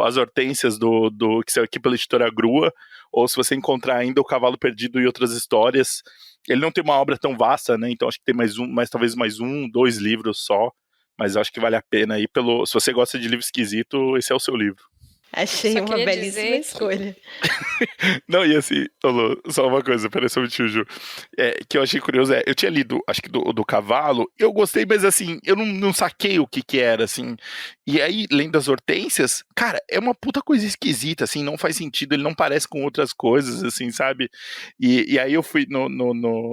As Hortênsias que saiu aqui pela editora Grua, ou se você encontrar ainda O Cavalo Perdido e Outras Histórias. Ele não tem uma obra tão vasta, né, então acho que tem talvez mais 2 livros só, mas eu acho que vale a pena aí, se você gosta de livro esquisito, esse é o seu livro. Achei uma belíssima escolha. Não, e assim, só uma coisa, peraí, só um tio, que eu achei curioso, eu tinha lido, acho que do Cavalo, eu gostei, mas assim, eu não saquei o que era, assim, e aí, lendo As Hortênsias, cara, é uma puta coisa esquisita, assim, não faz sentido, ele não parece com outras coisas, assim, sabe, e aí eu fui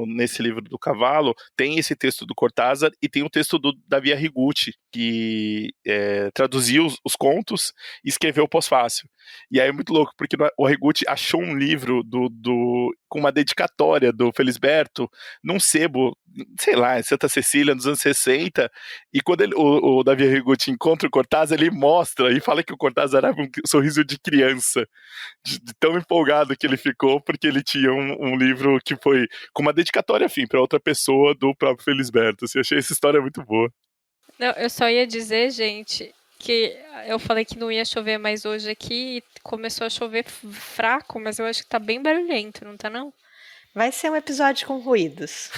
nesse livro do Cavalo, tem esse texto do Cortázar, e tem o texto do Davi Arrigucci, que traduziu os contos e escreveu o pós-fácil. E aí é muito louco, porque o Arrigucci achou um livro com uma dedicatória do Felisberto num sebo, sei lá, em Santa Cecília, nos anos 60, e quando o Davi Arrigucci encontra o Cortázar, ele mostra e fala que o Cortázar era um sorriso de criança, de tão empolgado que ele ficou, porque ele tinha um livro que foi com uma dedicatória, enfim, para outra pessoa do próprio Felisberto. Assim, eu achei essa história muito boa. Não, eu só ia dizer, gente, que eu falei que não ia chover mais hoje aqui e começou a chover fraco, mas eu acho que tá bem barulhento, não tá não? Vai ser um episódio com ruídos.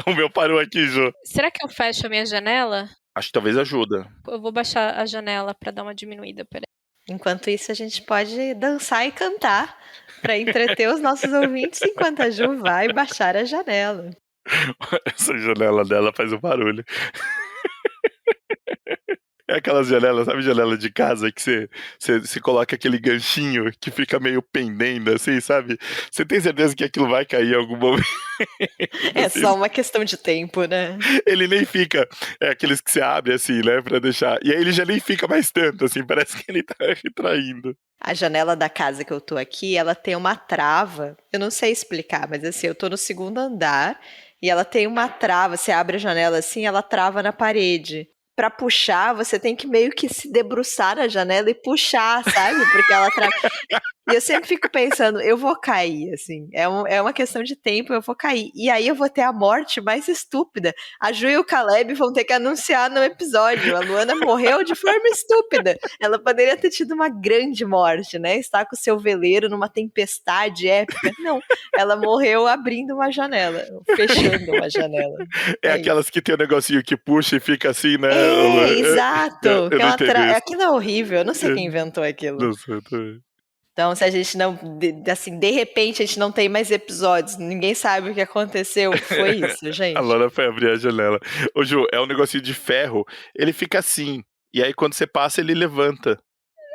O meu parou aqui, Jô. Será que eu fecho a minha janela? Acho que talvez ajuda. Eu vou baixar a janela pra dar uma diminuída, peraí. Enquanto isso, a gente pode dançar e cantar para entreter os nossos ouvintes enquanto a Ju vai baixar a janela. Essa janela dela faz um barulho. É aquelas janelas, sabe, janela de casa que você coloca aquele ganchinho que fica meio pendendo, assim, sabe? Você tem certeza que aquilo vai cair em algum momento? É assim, só uma questão de tempo, né? Ele nem fica, aqueles que você abre assim, né, pra deixar. E aí ele já nem fica mais tanto, assim, parece que ele tá retraindo. A janela da casa que eu tô aqui, ela tem uma trava. Eu não sei explicar, mas assim, eu tô no 2º andar e ela tem uma trava. Você abre a janela assim, ela trava na parede. Pra puxar, você tem que meio que se debruçar na janela e puxar, sabe? Porque ela trava. E eu sempre fico pensando, eu vou cair, assim. É uma questão de tempo, eu vou cair. E aí eu vou ter a morte mais estúpida. A Ju e o Caleb vão ter que anunciar no episódio. A Luana morreu de forma estúpida. Ela poderia ter tido uma grande morte, né? Estar com o seu veleiro numa tempestade épica. Não, ela morreu abrindo uma janela, fechando uma janela. É É aquelas que tem um negocinho que puxa e fica assim, né? exato. Eu não entendi isso. Aquilo é horrível. Eu não sei quem inventou aquilo. Não sei também. Então, se a gente não, assim, de repente a gente não tem mais episódios, ninguém sabe o que aconteceu, foi isso, gente. A Lana foi abrir a janela. Ô, Ju, é um negocinho de ferro, ele fica assim, e aí quando você passa, ele levanta.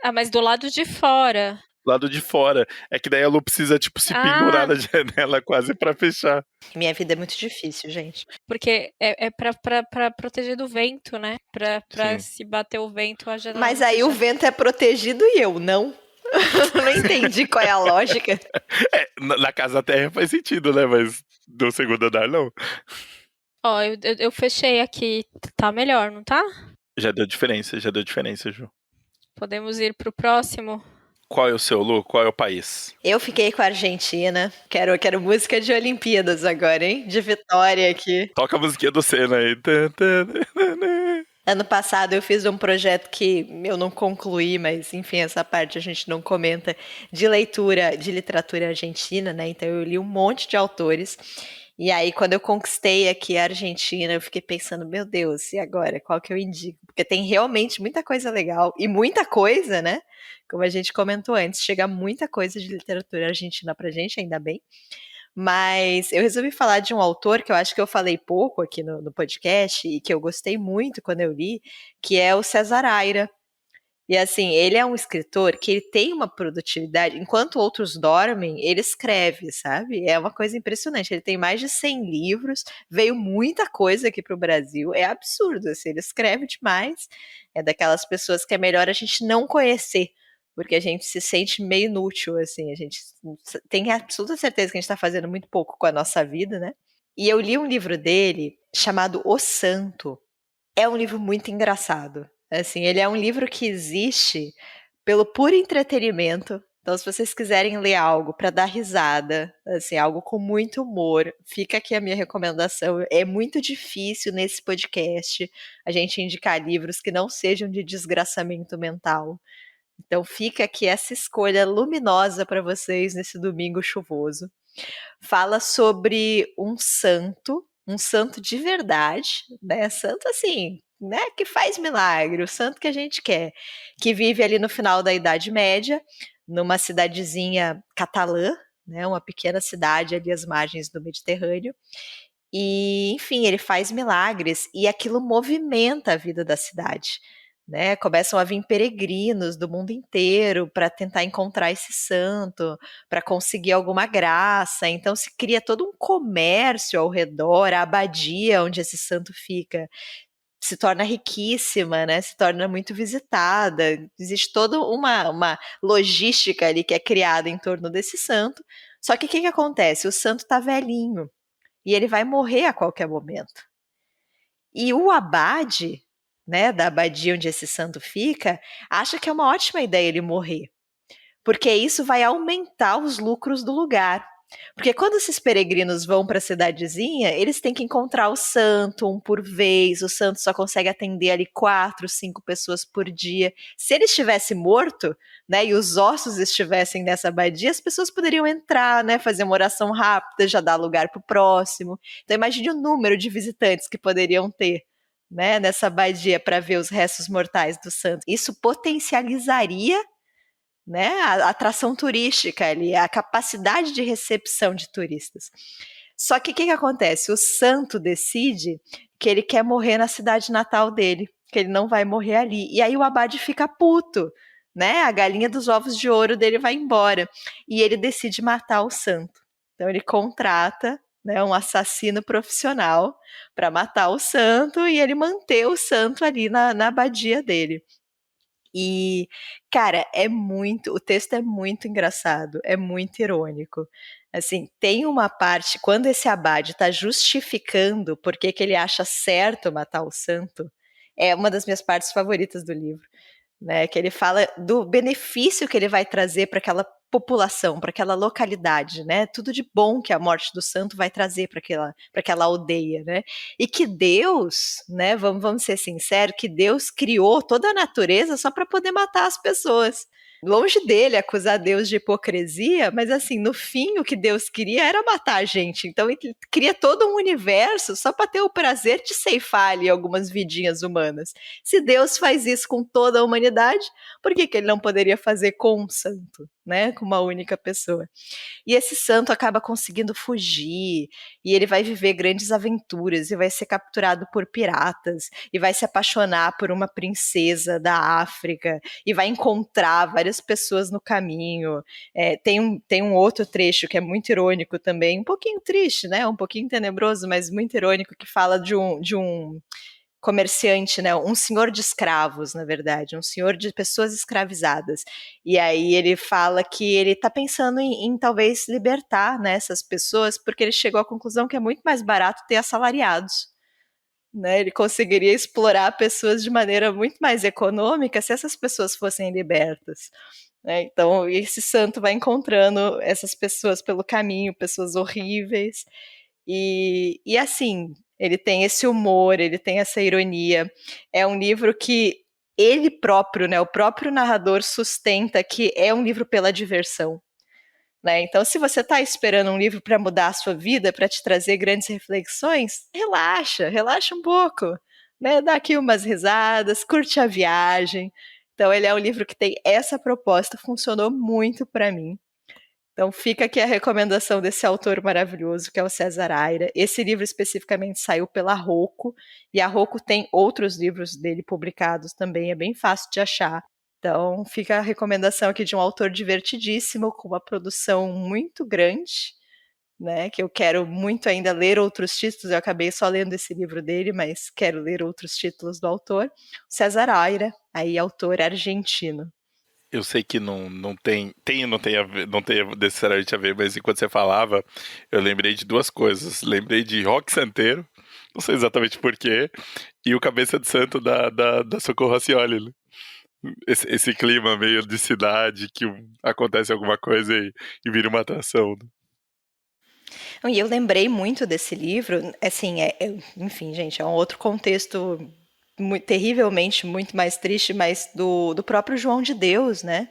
Ah, mas do lado de fora. Lado de fora. É que daí a Lu precisa, tipo, se pendurar na janela quase pra fechar. Minha vida é muito difícil, gente. Porque é pra proteger do vento, né? Pra se bater o vento, a janela. Mas aí o vento é protegido e eu não. Não entendi qual é a lógica. Na casa da terra faz sentido, né? Mas do segundo andar, não. Ó, eu fechei aqui. Tá melhor, não tá? Já deu diferença, Ju. Podemos ir pro próximo? Qual é o seu, Lu? Qual é o país? Eu fiquei com a Argentina. Quero música de Olimpíadas agora, hein? De vitória aqui. Toca a musiquinha do Senna aí. Ano passado eu fiz um projeto que eu não concluí, mas enfim, essa parte a gente não comenta, de leitura de literatura argentina, né? Então eu li um monte de autores. E aí, quando eu conquistei aqui a Argentina, eu fiquei pensando, meu Deus, e agora? Qual que eu indico? Porque tem realmente muita coisa legal e muita coisa, né? Como a gente comentou antes, chega muita coisa de literatura argentina pra gente, ainda bem. Mas eu resolvi falar de um autor que eu acho que eu falei pouco aqui no podcast e que eu gostei muito quando eu li, que é o César Aira. E assim, ele é um escritor que ele tem uma produtividade, enquanto outros dormem, ele escreve, sabe? É uma coisa impressionante. Ele tem mais de 100 livros, veio muita coisa aqui para o Brasil, é absurdo, assim, ele escreve demais. É daquelas pessoas que é melhor a gente não conhecer, porque a gente se sente meio inútil, assim, a gente tem absoluta certeza que a gente está fazendo muito pouco com a nossa vida, né? E eu li um livro dele chamado O Santo. É um livro muito engraçado. Assim, ele é um livro que existe pelo puro entretenimento. Então, se vocês quiserem ler algo para dar risada, assim, algo com muito humor, fica aqui a minha recomendação. É muito difícil nesse podcast a gente indicar livros que não sejam de desgraçamento mental. Então, fica aqui essa escolha luminosa para vocês nesse domingo chuvoso. Fala sobre um santo de verdade, né? Santo assim, né? Que faz milagre, o santo que a gente quer, que vive ali no final da Idade Média, numa cidadezinha catalã, né? Uma pequena cidade ali às margens do Mediterrâneo. E, enfim, ele faz milagres e aquilo movimenta a vida da cidade. Né, começam a vir peregrinos do mundo inteiro para tentar encontrar esse santo, para conseguir alguma graça. Então se cria todo um comércio ao redor, a abadia onde esse santo fica se torna riquíssima, né? Se torna muito visitada. Existe toda uma logística ali que é criada em torno desse santo. Só que o que acontece? O santo está velhinho e ele vai morrer a qualquer momento. E o abade, né, da abadia onde esse santo fica, acha que é uma ótima ideia ele morrer, porque isso vai aumentar os lucros do lugar. Porque quando esses peregrinos vão para a cidadezinha, eles têm que encontrar o santo um por vez, o santo só consegue atender ali 4, 5 pessoas por dia. Se ele estivesse morto, né, e os ossos estivessem nessa abadia, as pessoas poderiam entrar, né, fazer uma oração rápida, já dar lugar para o próximo. Então imagine o número de visitantes que poderiam ter, né, nessa abadia para ver os restos mortais do santo. Isso potencializaria, né, a atração turística ali, a capacidade de recepção de turistas. Só que o que acontece? O santo decide que ele quer morrer na cidade natal dele, que ele não vai morrer ali. E aí o abade fica puto, né? A galinha dos ovos de ouro dele vai embora. E ele decide matar o santo. Então ele contrata, né, um assassino profissional para matar o santo e ele manter o santo ali na abadia dele. E, cara, o texto é muito engraçado, é muito irônico. Assim, tem uma parte, quando esse abade está justificando por que ele acha certo matar o santo, é uma das minhas partes favoritas do livro, né? Que ele fala do benefício que ele vai trazer para aquela população, para aquela localidade, né? Tudo de bom que a morte do santo vai trazer para aquela aldeia, né? E que Deus, né? Vamos ser sinceros, que Deus criou toda a natureza só para poder matar as pessoas. Longe dele acusar Deus de hipocrisia, mas assim, no fim, o que Deus queria era matar a gente. Então, ele cria todo um universo só para ter o prazer de ceifar ali algumas vidinhas humanas. Se Deus faz isso com toda a humanidade, por que ele não poderia fazer com um santo, né? Com uma única pessoa? E esse santo acaba conseguindo fugir, e ele vai viver grandes aventuras, e vai ser capturado por piratas, e vai se apaixonar por uma princesa da África, e vai encontrar várias pessoas no caminho. Tem um outro trecho que é muito irônico também, um pouquinho triste, né? Um pouquinho tenebroso, mas muito irônico, que fala de um comerciante, né? Um senhor de escravos, na verdade, um senhor de pessoas escravizadas. E aí ele fala que ele está pensando em talvez libertar, né, essas pessoas, porque ele chegou à conclusão que é muito mais barato ter assalariados. Né? Ele conseguiria explorar pessoas de maneira muito mais econômica se essas pessoas fossem libertas. Né? Então, esse santo vai encontrando essas pessoas pelo caminho, pessoas horríveis. E assim, ele tem esse humor, ele tem essa ironia. É um livro que ele próprio, né, o próprio narrador sustenta que é um livro pela diversão. Né? Então, se você está esperando um livro para mudar a sua vida, para te trazer grandes reflexões, relaxa um pouco. Né? Dá aqui umas risadas, curte a viagem. Então, ele é um livro que tem essa proposta, funcionou muito para mim. Então fica aqui a recomendação desse autor maravilhoso, que é o César Aira. Esse livro especificamente saiu pela Rocco, e a Rocco tem outros livros dele publicados também, é bem fácil de achar. Então fica a recomendação aqui de um autor divertidíssimo, com uma produção muito grande, né, que eu quero muito ainda ler outros títulos. Eu acabei só lendo esse livro dele, mas quero ler outros títulos do autor. César Aira, aí autor argentino. Eu sei que não tem a ver, não tem necessariamente a ver, mas enquanto você falava, eu lembrei de duas coisas. Lembrei de Rock Santeiro, não sei exatamente porquê, e o Cabeça de Santo da Socorro Racioli, né? Esse clima meio de cidade, que acontece alguma coisa e vira uma atração, né? E eu lembrei muito desse livro, assim, enfim, gente, é um outro contexto terrivelmente muito mais triste, mas do próprio João de Deus, né?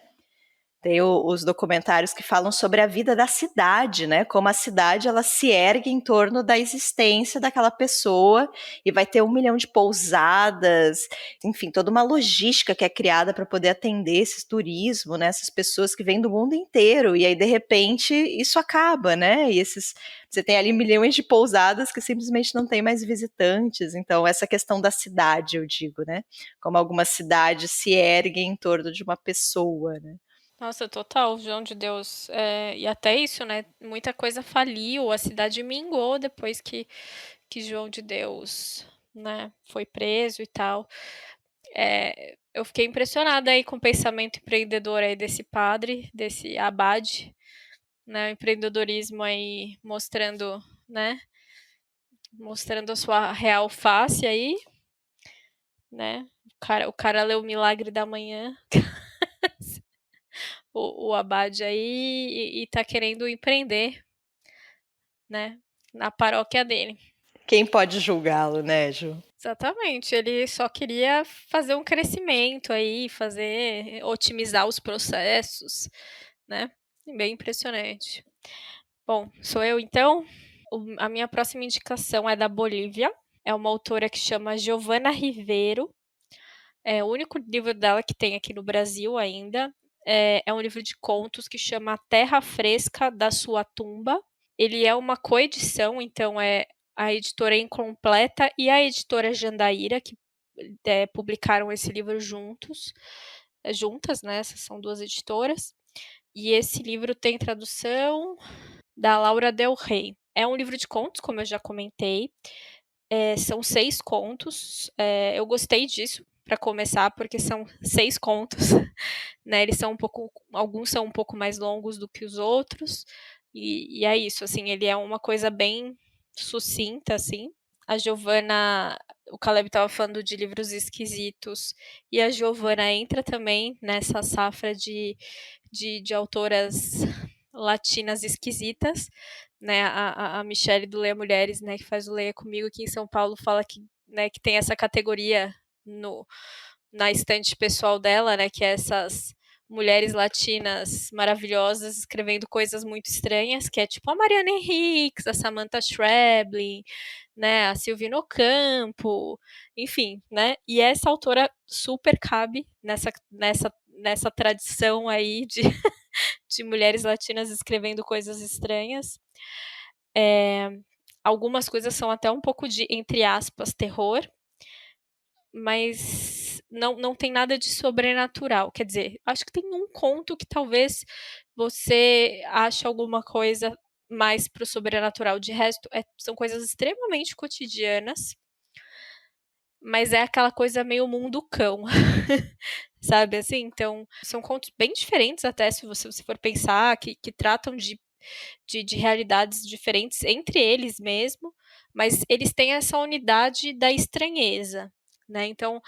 Tem os documentários que falam sobre a vida da cidade, né? Como a cidade ela se ergue em torno da existência daquela pessoa, e vai ter 1 milhão de pousadas, enfim, toda uma logística que é criada para poder atender esse turismo, né? Essas pessoas que vêm do mundo inteiro, e aí de repente isso acaba, né? E você tem ali milhões de pousadas que simplesmente não tem mais visitantes. Então essa questão da cidade, eu digo, né? Como algumas cidades se erguem em torno de uma pessoa, né? Nossa, total, João de Deus. E até isso, né? Muita coisa faliu, a cidade mingou depois que João de Deus, né, foi preso e tal. Eu fiquei impressionada aí com o pensamento empreendedor aí desse padre, desse abade, né? O empreendedorismo aí mostrando, né? Mostrando a sua real face aí, né? O cara leu o Milagre da Manhã. O abade aí e tá querendo empreender, né, na paróquia dele. Quem pode julgá-lo, né, Ju? Exatamente, ele só queria fazer um crescimento aí, otimizar os processos, né? Bem impressionante. Bom, sou eu então. A minha próxima indicação é da Bolívia. É uma autora que chama Giovanna Rivero. É o único livro dela que tem aqui no Brasil ainda. É um livro de contos que chama Terra Fresca da Sua Tumba. Ele é uma coedição, então é a editora Incompleta e a editora Jandaíra, que publicaram esse livro juntas, né? Essas são duas editoras. E esse livro tem tradução da Laura Del Rey. É um livro de contos, como eu já comentei. São 6 contos. Eu gostei disso, para começar, porque são 6 contos. Né? Alguns são um pouco mais longos do que os outros. E é isso, assim, ele é uma coisa bem sucinta, assim. A Giovanna o Caleb estava falando de livros esquisitos, e a Giovanna entra também nessa safra de autoras latinas esquisitas, né? A Michelle do Leia Mulheres, né, que faz o Leia Comigo aqui em São Paulo, fala que, né, que tem essa categoria na estante pessoal dela, né, que é essas mulheres latinas maravilhosas escrevendo coisas muito estranhas, que é tipo a Mariana Henriques, a Samantha Schweblin, né, a Silvina Ocampo, enfim, né, e essa autora super cabe nessa tradição aí de mulheres latinas escrevendo coisas estranhas. Algumas coisas são até um pouco de, entre aspas, terror, mas não tem nada de sobrenatural. Quer dizer, acho que tem um conto que talvez você ache alguma coisa mais pro sobrenatural. De resto, são coisas extremamente cotidianas, mas é aquela coisa meio mundo cão, sabe assim? Então, são contos bem diferentes até, se você for pensar, que tratam de realidades diferentes entre eles mesmo, mas eles têm essa unidade da estranheza, né? Então,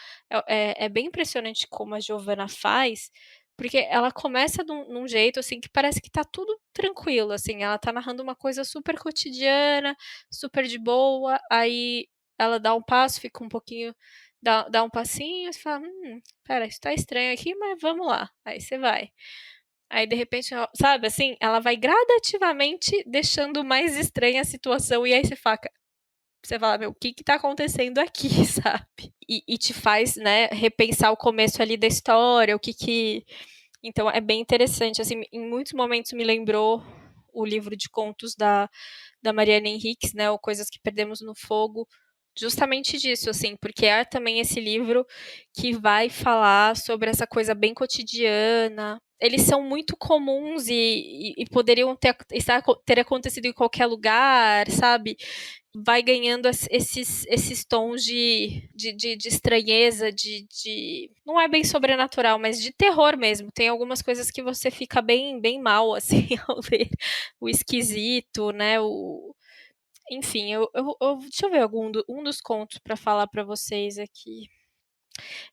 é bem impressionante como a Giovanna faz, porque ela começa num jeito, assim, que parece que tá tudo tranquilo, assim, ela tá narrando uma coisa super cotidiana, super de boa, aí ela dá um passo, fica um pouquinho, dá um passinho, você fala, pera, isso tá estranho aqui, mas vamos lá, aí você vai. Aí, de repente, sabe, assim, ela vai gradativamente deixando mais estranha a situação, e aí você fala, meu, o que tá acontecendo aqui, sabe? E te faz, né, repensar o começo ali da história, Então, é bem interessante, assim, em muitos momentos me lembrou o livro de contos da Mariana Henriques, né, o Coisas que Perdemos no Fogo, justamente disso, assim, porque é também esse livro que vai falar sobre essa coisa bem cotidiana. Eles são muito comuns e poderiam ter acontecido em qualquer lugar, sabe? Vai ganhando esses tons de estranheza, não é bem sobrenatural, mas de terror mesmo. Tem algumas coisas que você fica bem, bem mal, assim, ao ler. O esquisito, né? Enfim, deixa eu ver um dos contos para falar para vocês aqui.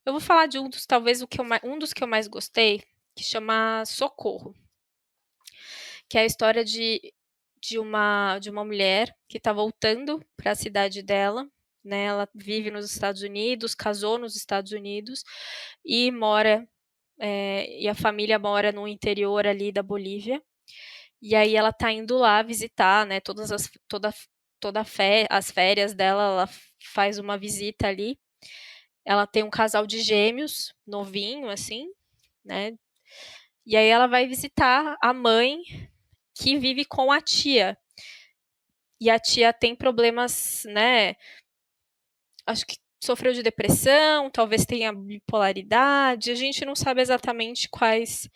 Eu vou falar de talvez um dos que eu mais gostei, que chama Socorro, que é a história de uma mulher que está voltando para a cidade dela, né? Ela vive nos Estados Unidos, casou nos Estados Unidos e mora e a família mora no interior ali da Bolívia. E aí ela tá indo lá visitar, né? As férias dela, ela faz uma visita ali. Ela tem um casal de gêmeos, novinho, assim, né? E aí ela vai visitar a mãe que vive com a tia. E a tia tem problemas, né? Acho que sofreu de depressão, talvez tenha bipolaridade. A gente não sabe exatamente quais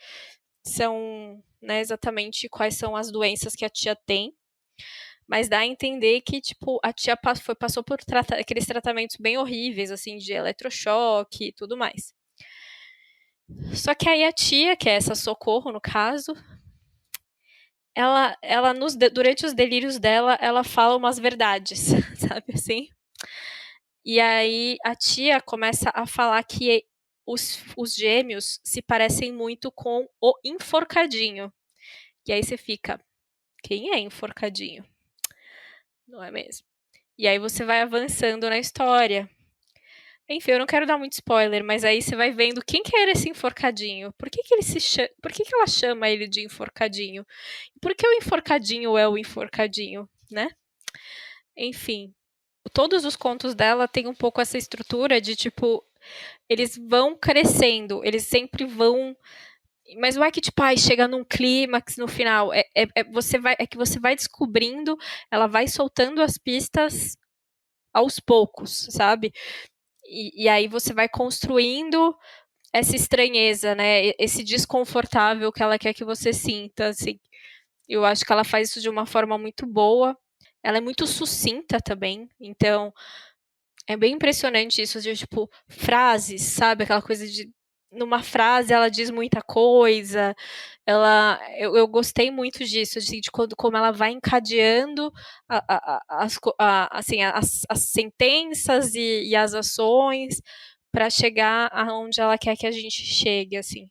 são, né, exatamente quais são as doenças que a tia tem. Mas dá a entender que, tipo, a tia passou por aqueles tratamentos bem horríveis, assim, de eletrochoque e tudo mais. Só que aí a tia, que é essa Socorro, no caso, ela durante os delírios dela, ela fala umas verdades, sabe assim? E aí a tia começa a falar que os gêmeos se parecem muito com o Enforcadinho. E aí você fica, quem é Enforcadinho? Não é mesmo? E aí você vai avançando na história. Enfim, eu não quero dar muito spoiler, mas aí você vai vendo quem que era esse Enforcadinho. Por que que ela chama ele de Enforcadinho? Por que o Enforcadinho é o Enforcadinho, né? Enfim, todos os contos dela têm um pouco essa estrutura de, tipo, eles vão crescendo, eles sempre vão... Mas não é que, tipo, chega num clímax no final. É que você vai descobrindo, ela vai soltando as pistas aos poucos, sabe? E aí você vai construindo essa estranheza, né? Esse desconfortável que ela quer que você sinta, assim. Eu acho que ela faz isso de uma forma muito boa. Ela é muito sucinta também, então é bem impressionante isso de, tipo, frases, sabe? Aquela coisa de, numa frase ela diz muita coisa. Eu gostei muito disso, assim, de como ela vai encadeando assim, as sentenças e as ações para chegar aonde ela quer que a gente chegue, assim.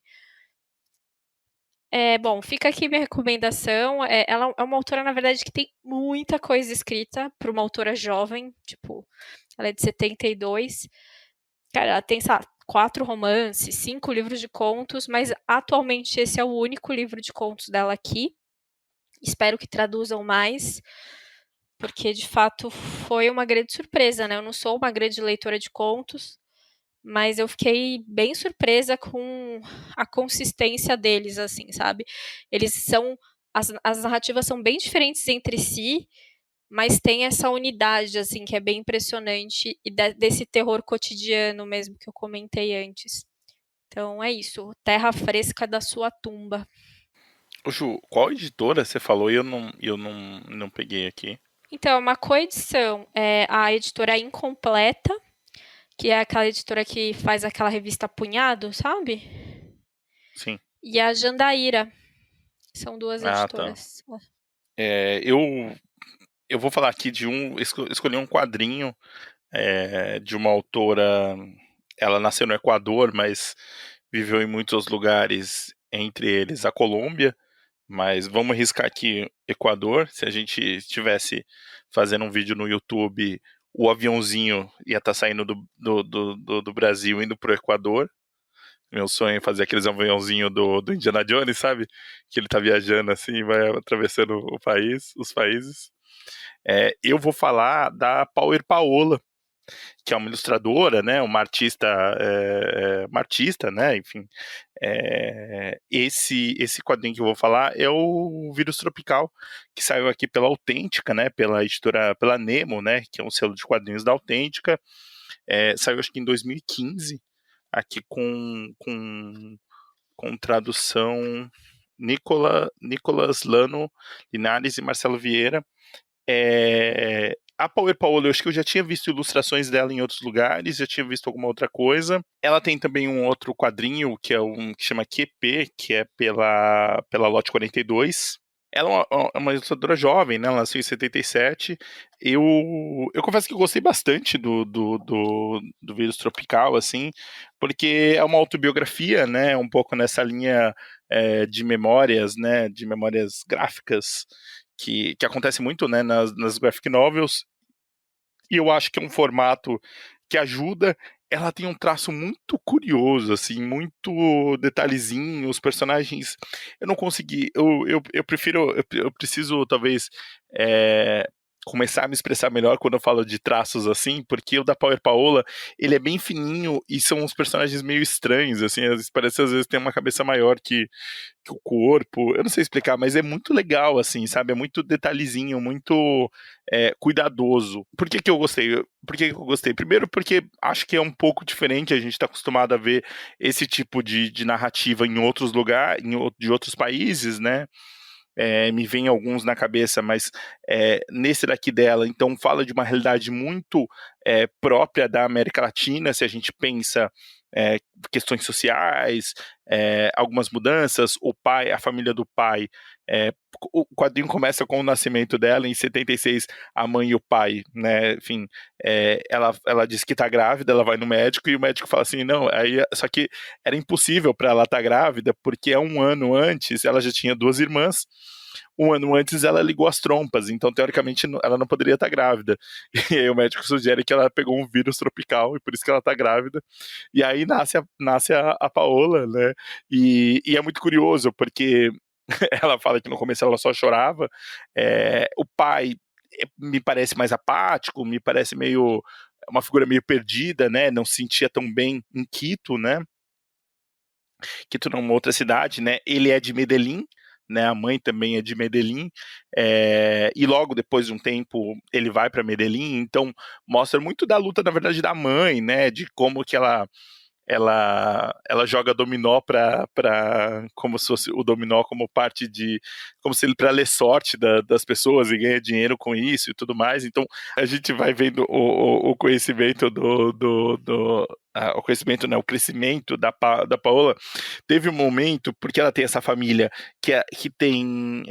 Bom, fica aqui minha recomendação. Ela é uma autora, na verdade, que tem muita coisa escrita para uma autora jovem, tipo, ela é de 72. Cara, ela tem, sabe, 4 romances, 5 livros de contos, mas atualmente esse é o único livro de contos dela aqui. Espero que traduzam mais, porque de fato foi uma grande surpresa, né? Eu não sou uma grande leitora de contos, mas eu fiquei bem surpresa com a consistência deles, assim, sabe? Eles são. As narrativas são bem diferentes entre si, mas tem essa unidade, assim, que é bem impressionante, e desse terror cotidiano mesmo que eu comentei antes. Então é isso, Terra Fresca da Sua Tumba. Ô, Ju, qual editora você falou e eu não peguei aqui? Então, é uma coedição, a editora Incompleta, que é aquela editora que faz aquela revista Punhado, sabe? Sim. E a Jandaíra, são 2 Ah, tá. editoras. Eu vou falar aqui de escolhi um quadrinho de uma autora. Ela nasceu no Equador, mas viveu em muitos lugares, entre eles a Colômbia. Mas vamos riscar aqui Equador. Se a gente estivesse fazendo um vídeo no YouTube, o aviãozinho ia estar saindo do Brasil indo pro Equador. Meu sonho é fazer aqueles aviãozinhos do Indiana Jones, sabe? Que ele tá viajando assim e vai atravessando os países. Eu vou falar da Power Paola, que é uma ilustradora, né, uma artista, né, enfim. Esse quadrinho que eu vou falar é o Vírus Tropical, que saiu aqui pela Autêntica, né, pela editora, pela Nemo, né, que é um selo de quadrinhos da Autêntica. Saiu acho que em 2015, aqui com tradução Nicolas Lano Linares e Marcelo Vieira. A Power Paola, eu acho que eu já tinha visto ilustrações dela em outros lugares, já tinha visto alguma outra coisa. Ela tem também um outro quadrinho, que é que chama QP, que é pela Lote 42. Ela é uma ilustradora jovem, né? Ela nasceu em 77. Eu confesso que eu gostei bastante do Vírus Tropical, assim, porque é uma autobiografia, né? Um pouco nessa linha de memórias, né? De memórias gráficas, que acontece muito, né, nas graphic novels, e eu acho que é um formato que ajuda. Ela tem um traço muito curioso, assim, muito detalhezinho, os personagens, eu não consegui, eu prefiro, eu preciso, talvez, começar a me expressar melhor quando eu falo de traços, assim, porque o da Power Paola, ele é bem fininho, e são uns personagens meio estranhos, assim, parece às vezes tem uma cabeça maior que o corpo, eu não sei explicar, mas é muito legal, assim, sabe? É muito detalhezinho, muito cuidadoso. Por que eu gostei? Por que eu gostei? Primeiro porque acho que é um pouco diferente, a gente está acostumado a ver esse tipo de narrativa em outros lugares, de outros países, né? Me vem alguns na cabeça, mas nesse daqui dela, então fala de uma realidade muito própria da América Latina, se a gente pensa questões sociais, algumas mudanças, a família do pai, o quadrinho começa com o nascimento dela, em 76, a mãe e o pai, né, enfim, ela diz que tá grávida, ela vai no médico, e o médico fala assim, não, só que era impossível para ela estar grávida, porque 1 ano antes, ela já tinha 2 irmãs, 1 ano antes ela ligou as trompas, então teoricamente ela não poderia estar grávida. E aí o médico sugere que ela pegou um vírus tropical e por isso que ela está grávida. E aí nasce a Paola, né? E é muito curioso porque ela fala que no começo ela só chorava. O pai me parece mais apático, me parece meio uma figura meio perdida, né? Não se sentia tão bem em Quito, né? Quito não, uma outra cidade, né? Ele é de Medellín, né? A mãe também é de Medellín, e logo depois de um tempo ele vai para Medellín, então mostra muito da luta, na verdade, da mãe, né? De como que ela ela joga dominó pra como se fosse o dominó como parte de, como se ele para ler sorte das pessoas e ganha dinheiro com isso e tudo mais. Então a gente vai vendo o conhecimento o conhecimento, né, o crescimento da Paola. Teve um momento, porque ela tem essa família que tem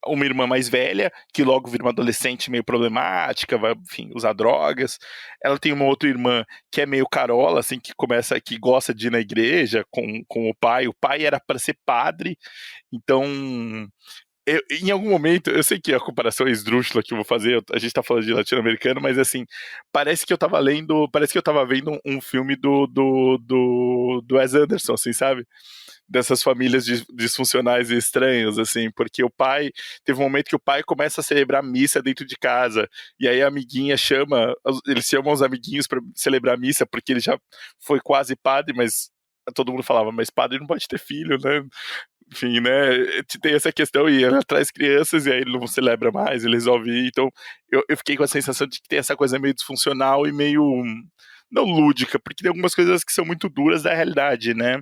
uma irmã mais velha, que logo vira uma adolescente meio problemática, vai, enfim, usar drogas. Ela tem uma outra irmã que é meio carola, assim, que gosta de ir na igreja com o pai. O pai era para ser padre, então em algum momento, eu sei que a comparação é esdrúxula que eu vou fazer, a gente tá falando de latino-americano, mas assim, parece que eu tava vendo um filme do Wes Anderson, assim, sabe? Dessas famílias disfuncionais e estranhas, assim, porque teve um momento que o pai começa a celebrar missa dentro de casa, e aí a amiguinha eles chamam os amiguinhos para celebrar missa, porque ele já foi quase padre, mas todo mundo falava, mas padre não pode ter filho, né? Enfim, né, tem essa questão, e ela traz crianças, e aí ele não celebra mais, ele resolve ir, então eu fiquei com a sensação de que tem essa coisa meio disfuncional e meio, não lúdica, porque tem algumas coisas que são muito duras da realidade, né.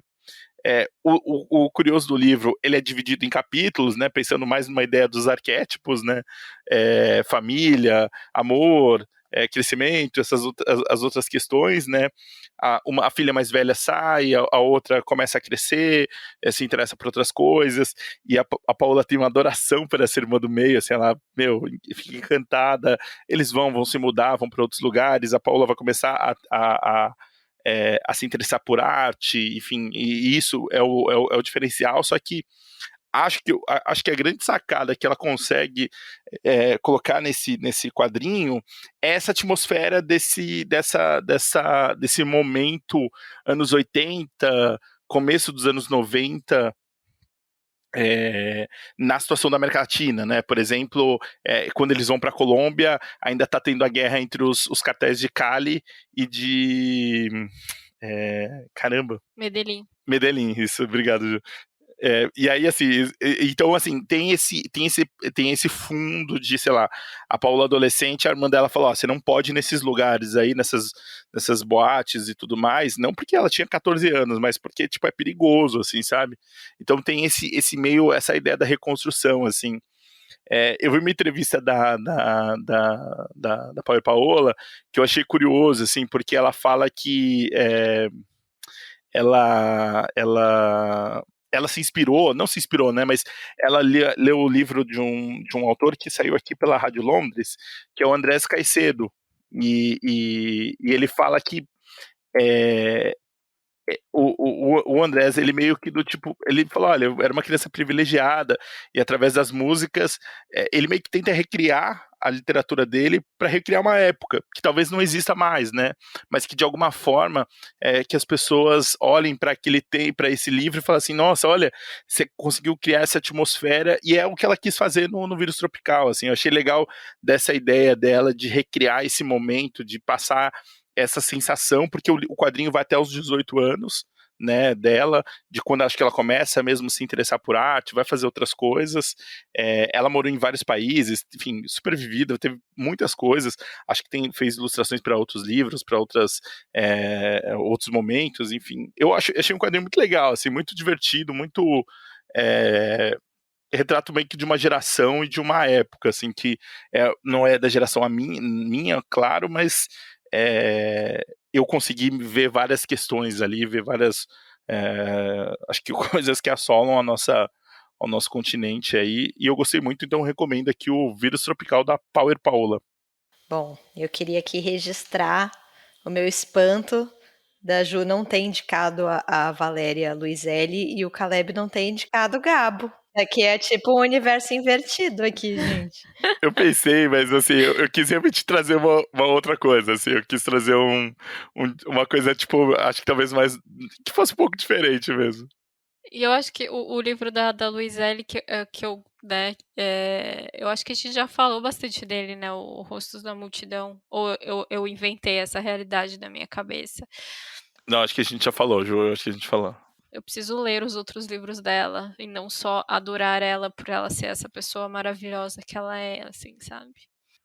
O curioso do livro, ele é dividido em capítulos, né, pensando mais numa ideia dos arquétipos, né, família, amor, crescimento, as outras questões, né, a filha mais velha sai, a outra começa a crescer, se interessa por outras coisas, e a Paola tem uma adoração por essa irmã do meio, assim, ela, fica encantada, eles vão se mudar, vão para outros lugares, a Paola vai começar a se interessar por arte, enfim, e isso é o diferencial, só que acho que a grande sacada que ela consegue colocar nesse quadrinho é essa atmosfera desse momento anos 80, começo dos anos 90, na situação da América Latina, né? Por exemplo, quando eles vão para a Colômbia, ainda está tendo a guerra entre os cartéis de Cali e de caramba. Medellín, isso, obrigado, Ju. E aí, assim, então, assim, tem esse fundo de, sei lá, a Paula adolescente, a irmã dela falou, você não pode ir nesses lugares aí, nessas boates e tudo mais, não porque ela tinha 14 anos, mas porque, tipo, é perigoso, assim, sabe? Então tem esse meio, essa ideia da reconstrução, assim. Eu vi uma entrevista da Paola, que eu achei curioso, assim, porque ela fala que ela se inspirou, não se inspirou, né, mas ela leu o livro de um autor que saiu aqui pela Rádio Londres, que é o Andrés Caicedo, e ele fala que o Andrés, ele meio que do tipo, ele falou, olha, eu era uma criança privilegiada, e através das músicas, ele meio que tenta recriar a literatura dele para recriar uma época, que talvez não exista mais, né, mas que de alguma forma, que as pessoas olhem para para esse livro e falem assim, nossa, olha, você conseguiu criar essa atmosfera, e é o que ela quis fazer no Vírus Tropical, assim, eu achei legal dessa ideia dela de recriar esse momento, de passar essa sensação, porque o quadrinho vai até os 18 anos, né, dela, de quando acho que ela começa mesmo a se interessar por arte, vai fazer outras coisas, ela morou em vários países, enfim, super vivida, teve muitas coisas, acho que fez ilustrações para outros livros, para outros momentos, enfim, achei um quadrinho muito legal, assim, muito divertido, muito retrato meio que de uma geração e de uma época, assim, que não é da geração minha, claro, mas eu consegui ver várias questões ali, ver várias, acho que coisas que assolam ao nosso continente aí, e eu gostei muito, então recomendo aqui o Vírus Tropical da Power Paola. Bom, eu queria aqui registrar o meu espanto da Ju não ter indicado a Valéria Luizelli e o Caleb não ter indicado o Gabo. Aqui é tipo um universo invertido aqui, gente. Eu pensei, mas assim, eu quis realmente trazer uma outra coisa, assim, eu quis trazer uma coisa, tipo, acho que talvez mais, que fosse um pouco diferente mesmo. E eu acho que o livro da Luizelli, que eu, né, eu acho que a gente já falou bastante dele, né, o Rostos da Multidão, ou eu inventei essa realidade na minha cabeça. Não, acho que a gente já falou, Ju, acho que a gente falou. Eu preciso ler os outros livros dela, e não só adorar ela por ela ser essa pessoa maravilhosa que ela é, assim, sabe?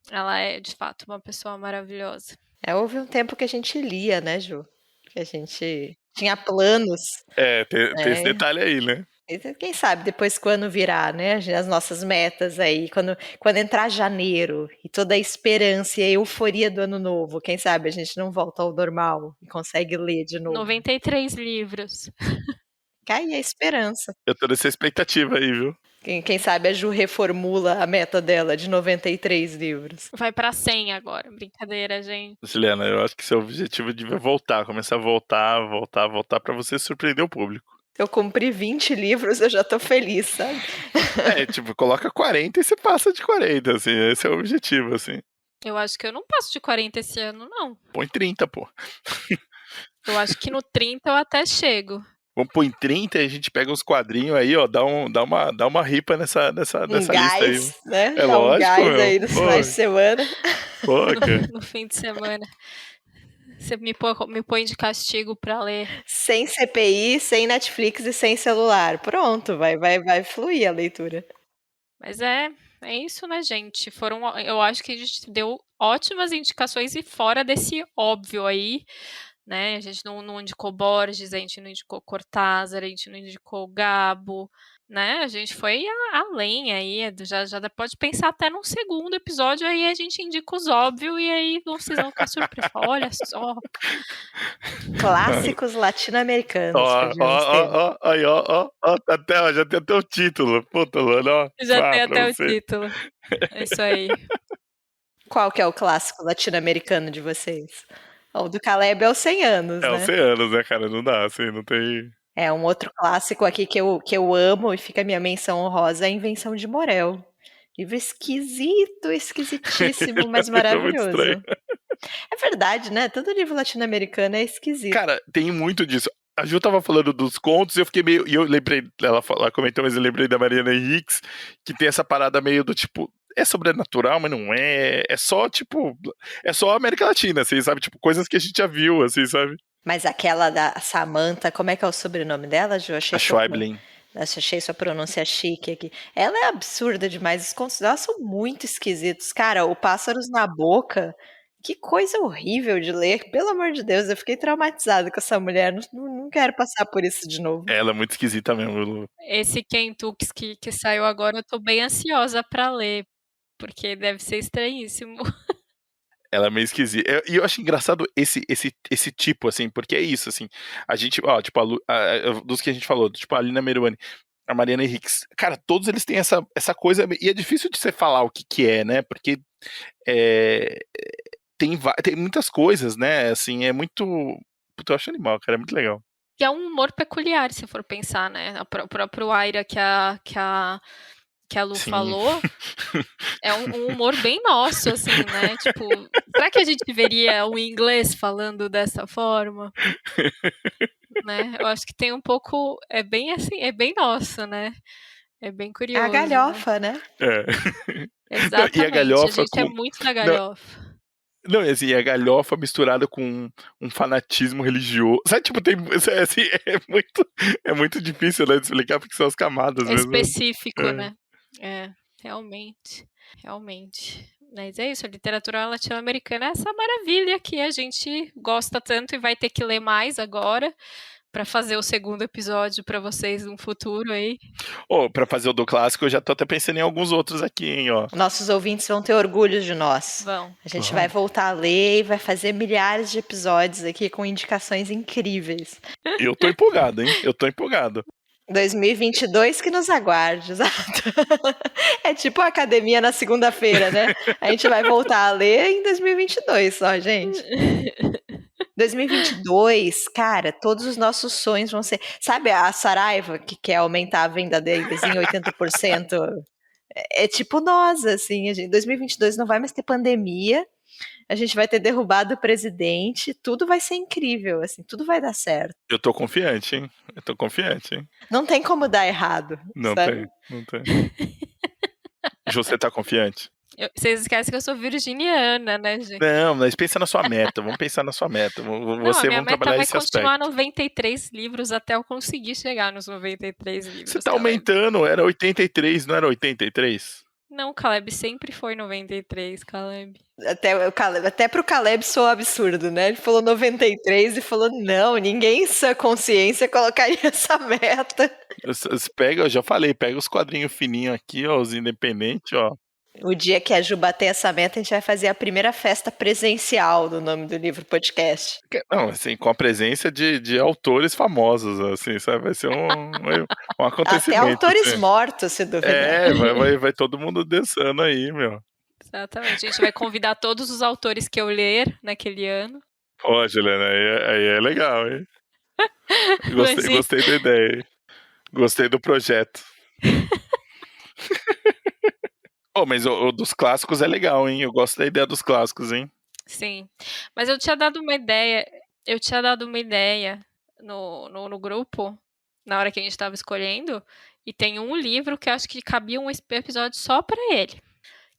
Ela é, de fato, uma pessoa maravilhosa. Houve um tempo que a gente lia, né, Ju? porque a gente tinha planos, Tem esse né? detalhe aí, né? Quem sabe depois quando virar, né? As nossas metas aí, quando entrar janeiro e toda a esperança e a euforia do ano novo, quem sabe a gente não volta ao normal e consegue ler de novo. 93 livros. Cai a esperança. Eu tô nessa expectativa aí, viu? Quem sabe a Ju reformula a meta dela de 93 livros. Vai pra 100 agora. Brincadeira, gente. Juliana, eu acho que seu objetivo devia voltar, começar a voltar pra você surpreender o público. Eu cumpri 20 livros, eu já tô feliz, sabe? Tipo, coloca 40 e você passa de 40, assim, esse é o objetivo, assim. Eu acho que eu não passo de 40 esse ano, não. Põe 30, pô. Eu acho que no 30 eu até chego. Vamos pôr em 30 e a gente pega uns quadrinhos aí, ó, dá uma ripa nessa Um lista aí. gás, né? É Dá um lógico, gás meu. aí nos finais de semana. Pô, cara. No fim de semana. Você me põe de castigo pra ler. Sem CPI, sem Netflix e sem celular. Pronto, vai fluir a leitura. Mas é isso, né, gente? Eu acho que a gente deu ótimas indicações e fora desse óbvio aí, né? A gente não indicou Borges, a gente não indicou Cortázar, a gente não indicou Gabo, né? A gente foi além aí, já pode pensar até num segundo episódio, aí a gente indica os óbvios e aí vocês vão ficar surpresos. Olha só. Clássicos latino-americanos. Já tem até o título. Puta, mano, ó. Já tem até o título. É isso aí. Qual que é o clássico latino-americano de vocês? O do Caleb é os 100 anos, É né? os 100 anos, né, cara? Não dá, assim, não tem... É, um outro clássico aqui que eu amo e fica a minha menção honrosa é a Invenção de Morel. Livro esquisitíssimo, mas maravilhoso. É verdade, né? Todo livro latino-americano é esquisito. Cara, tem muito disso. A Ju tava falando dos contos e eu fiquei meio... E eu lembrei... Ela comentou, mas eu lembrei da Mariana Henriques, que tem essa parada meio do tipo... É sobrenatural, mas não é. É só, tipo... É só América Latina, assim, sabe? Tipo, coisas que a gente já viu, assim, sabe? Mas aquela da Samantha, como é que é o sobrenome dela, Ju? A Schweblin. Achei sua pronúncia chique aqui. Ela é absurda demais. Os contos dela são muito esquisitos. Cara, o Pássaros na Boca, que coisa horrível de ler. Pelo amor de Deus, eu fiquei traumatizada com essa mulher. Não quero passar por isso de novo. Ela é muito esquisita mesmo, Lu. Esse Kentucky que saiu agora, eu tô bem ansiosa pra ler, porque deve ser estranhíssimo. Ela é meio esquisita. E eu acho engraçado esse tipo, assim, porque é isso, assim. A gente, ó, tipo, dos que a gente falou, tipo, a Lina Meruane, a Mariana Henriques. Cara, todos eles têm essa coisa. E é difícil de você falar o que é, né? Porque tem muitas coisas, né? Assim, é muito. Puta, eu acho animal, cara, é muito legal. E é um humor peculiar, se for pensar, né? O próprio Aira que a Lu falou, é um humor bem nosso, assim, né? Tipo, será que a gente veria o inglês falando dessa forma? Né? Eu acho que tem um pouco, é bem assim, é bem nosso, né? É bem curioso. É a galhofa, né? Exatamente, e a galhofa gente é muito da galhofa. Não, assim, a galhofa misturada com um fanatismo religioso. Sabe, tipo, tem. Assim, é muito difícil, né, de explicar porque são as camadas mesmo. Específico, né? Realmente. Mas é isso, a literatura latino-americana é essa maravilha que a gente gosta tanto e vai ter que ler mais agora para fazer o segundo episódio para vocês no futuro aí. Pra fazer o do clássico, eu já tô até pensando em alguns outros aqui, hein, ó. Nossos ouvintes vão ter orgulho de nós. Vão. A gente vai voltar a ler e vai fazer milhares de episódios aqui com indicações incríveis. Eu tô empolgado, hein? 2022 que nos aguarde, exato. É tipo a academia na segunda-feira, né? A gente vai voltar a ler em 2022 só, gente. 2022, cara, todos os nossos sonhos vão ser... Sabe a Saraiva, que quer aumentar a venda deles em 80%? É tipo nós, assim. 2022 não vai mais ter pandemia, a gente vai ter derrubado o presidente, tudo vai ser incrível, assim, tudo vai dar certo. Eu tô confiante, hein? Não tem como dar errado. Não sabe? tem. Você tá confiante? Vocês esquecem que eu sou virginiana, né, gente? Não, mas pensa na sua meta. Vamos pensar na sua meta. Vamos trabalhar esse aspecto. Continuar 93 livros até eu conseguir chegar nos 93 livros. Você tá aumentando, era 83, não era 83? Não, Caleb, sempre foi 93, Caleb. Até pro Caleb soou absurdo, né? Ele falou 93 e falou, não, ninguém em sã consciência colocaria essa meta. Eu já falei, pega os quadrinhos fininhos aqui, ó, os independentes, ó. O dia que a Ju bater essa meta, a gente vai fazer a primeira festa presencial do Nome do Livro podcast. Não, assim, com a presença de autores famosos, assim, sabe? Vai ser um acontecimento. Até autores assim. mortos, se duvidar. Vai todo mundo dançando aí, meu. Exatamente. A gente vai convidar todos os autores que eu ler naquele ano. Ó, Juliana, aí é legal, hein? Gostei da ideia, hein? Gostei do projeto. Mas o dos clássicos é legal, hein? Eu gosto da ideia dos clássicos, hein? Sim. Mas eu tinha dado uma ideia. No grupo, na hora que a gente estava escolhendo, e tem um livro que eu acho que cabia um episódio só para ele.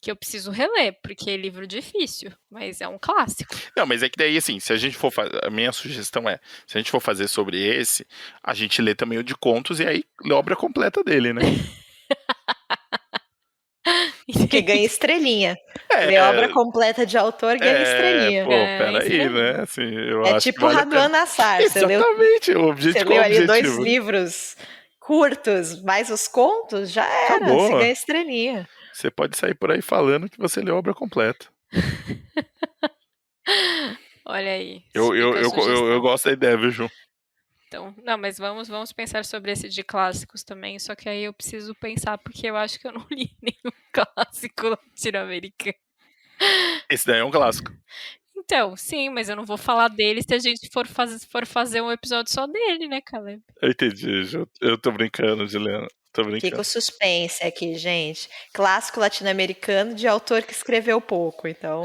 Que eu preciso reler, porque é livro difícil, mas é um clássico. Não, mas é que daí, assim, se a gente for fazer. A minha sugestão é: se a gente for fazer sobre esse, a gente lê também o de contos e aí lê a obra completa dele, né? Que ganha estrelinha. Lê obra completa de autor, ganha estrelinha. Pô, peraí, né? Assim, eu acho tipo que Raduan Nassar. Exatamente, o objetivo. Você leu ali 2 livros curtos, mais os contos, já era. Acabou. Você ganha estrelinha. Você pode sair por aí falando que você leu a obra completa. Olha aí. Eu gosto da ideia, viu, Ju? Então, não, mas vamos pensar sobre esse de clássicos também, só que aí eu preciso pensar, porque eu acho que eu não li nenhum clássico latino-americano. Esse daí é um clássico. Então, sim, mas eu não vou falar dele se a gente for fazer um episódio só dele, né, Caleb? Eu entendi, Ju. Eu tô brincando, Juliana. Tô brincando. Fica o suspense aqui, gente. Clássico latino-americano de autor que escreveu pouco, então...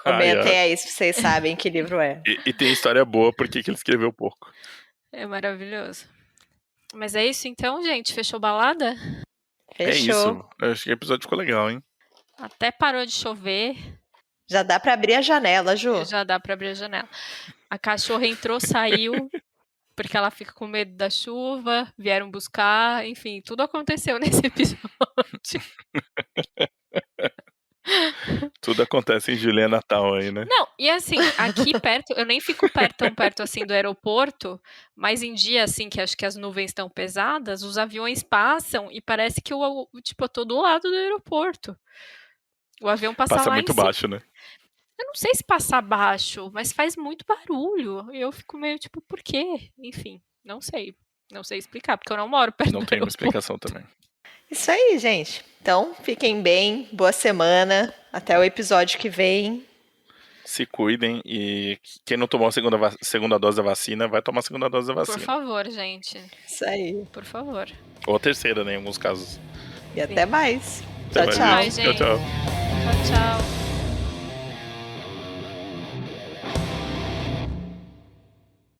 Comentem aí se vocês sabem que livro é. E tem história boa porque que ele escreveu pouco. É maravilhoso. Mas é isso então, gente? Fechou balada? Fechou. É isso. Eu acho que o episódio ficou legal, hein? Até parou de chover. Já dá pra abrir a janela, Ju. Já dá pra abrir a janela. A cachorra entrou, saiu... porque ela fica com medo da chuva, vieram buscar, enfim, tudo aconteceu nesse episódio. Tudo acontece em Juliana Natal aí, né? Não, e assim, aqui perto, eu nem fico tão perto assim do aeroporto, mas em dia assim, que acho que as nuvens estão pesadas, os aviões passam e parece que eu tô do lado do aeroporto. O avião passa lá muito baixo, né? Eu não sei se passa baixo, mas faz muito barulho. E eu fico meio tipo, por quê? Enfim, não sei. Não sei explicar, porque eu não moro perto do Não tem uma aeroporto. explicação também. Isso aí, gente. Então, fiquem bem, boa semana, até o episódio que vem. Se cuidem e quem não tomou a segunda dose da vacina, vai tomar a segunda dose da vacina. Por favor, gente. Isso aí. Por favor. Ou a terceira, né, em alguns casos. E até mais. Até Tchau, mais. tchau. Tchau, tchau. Tchau, tchau.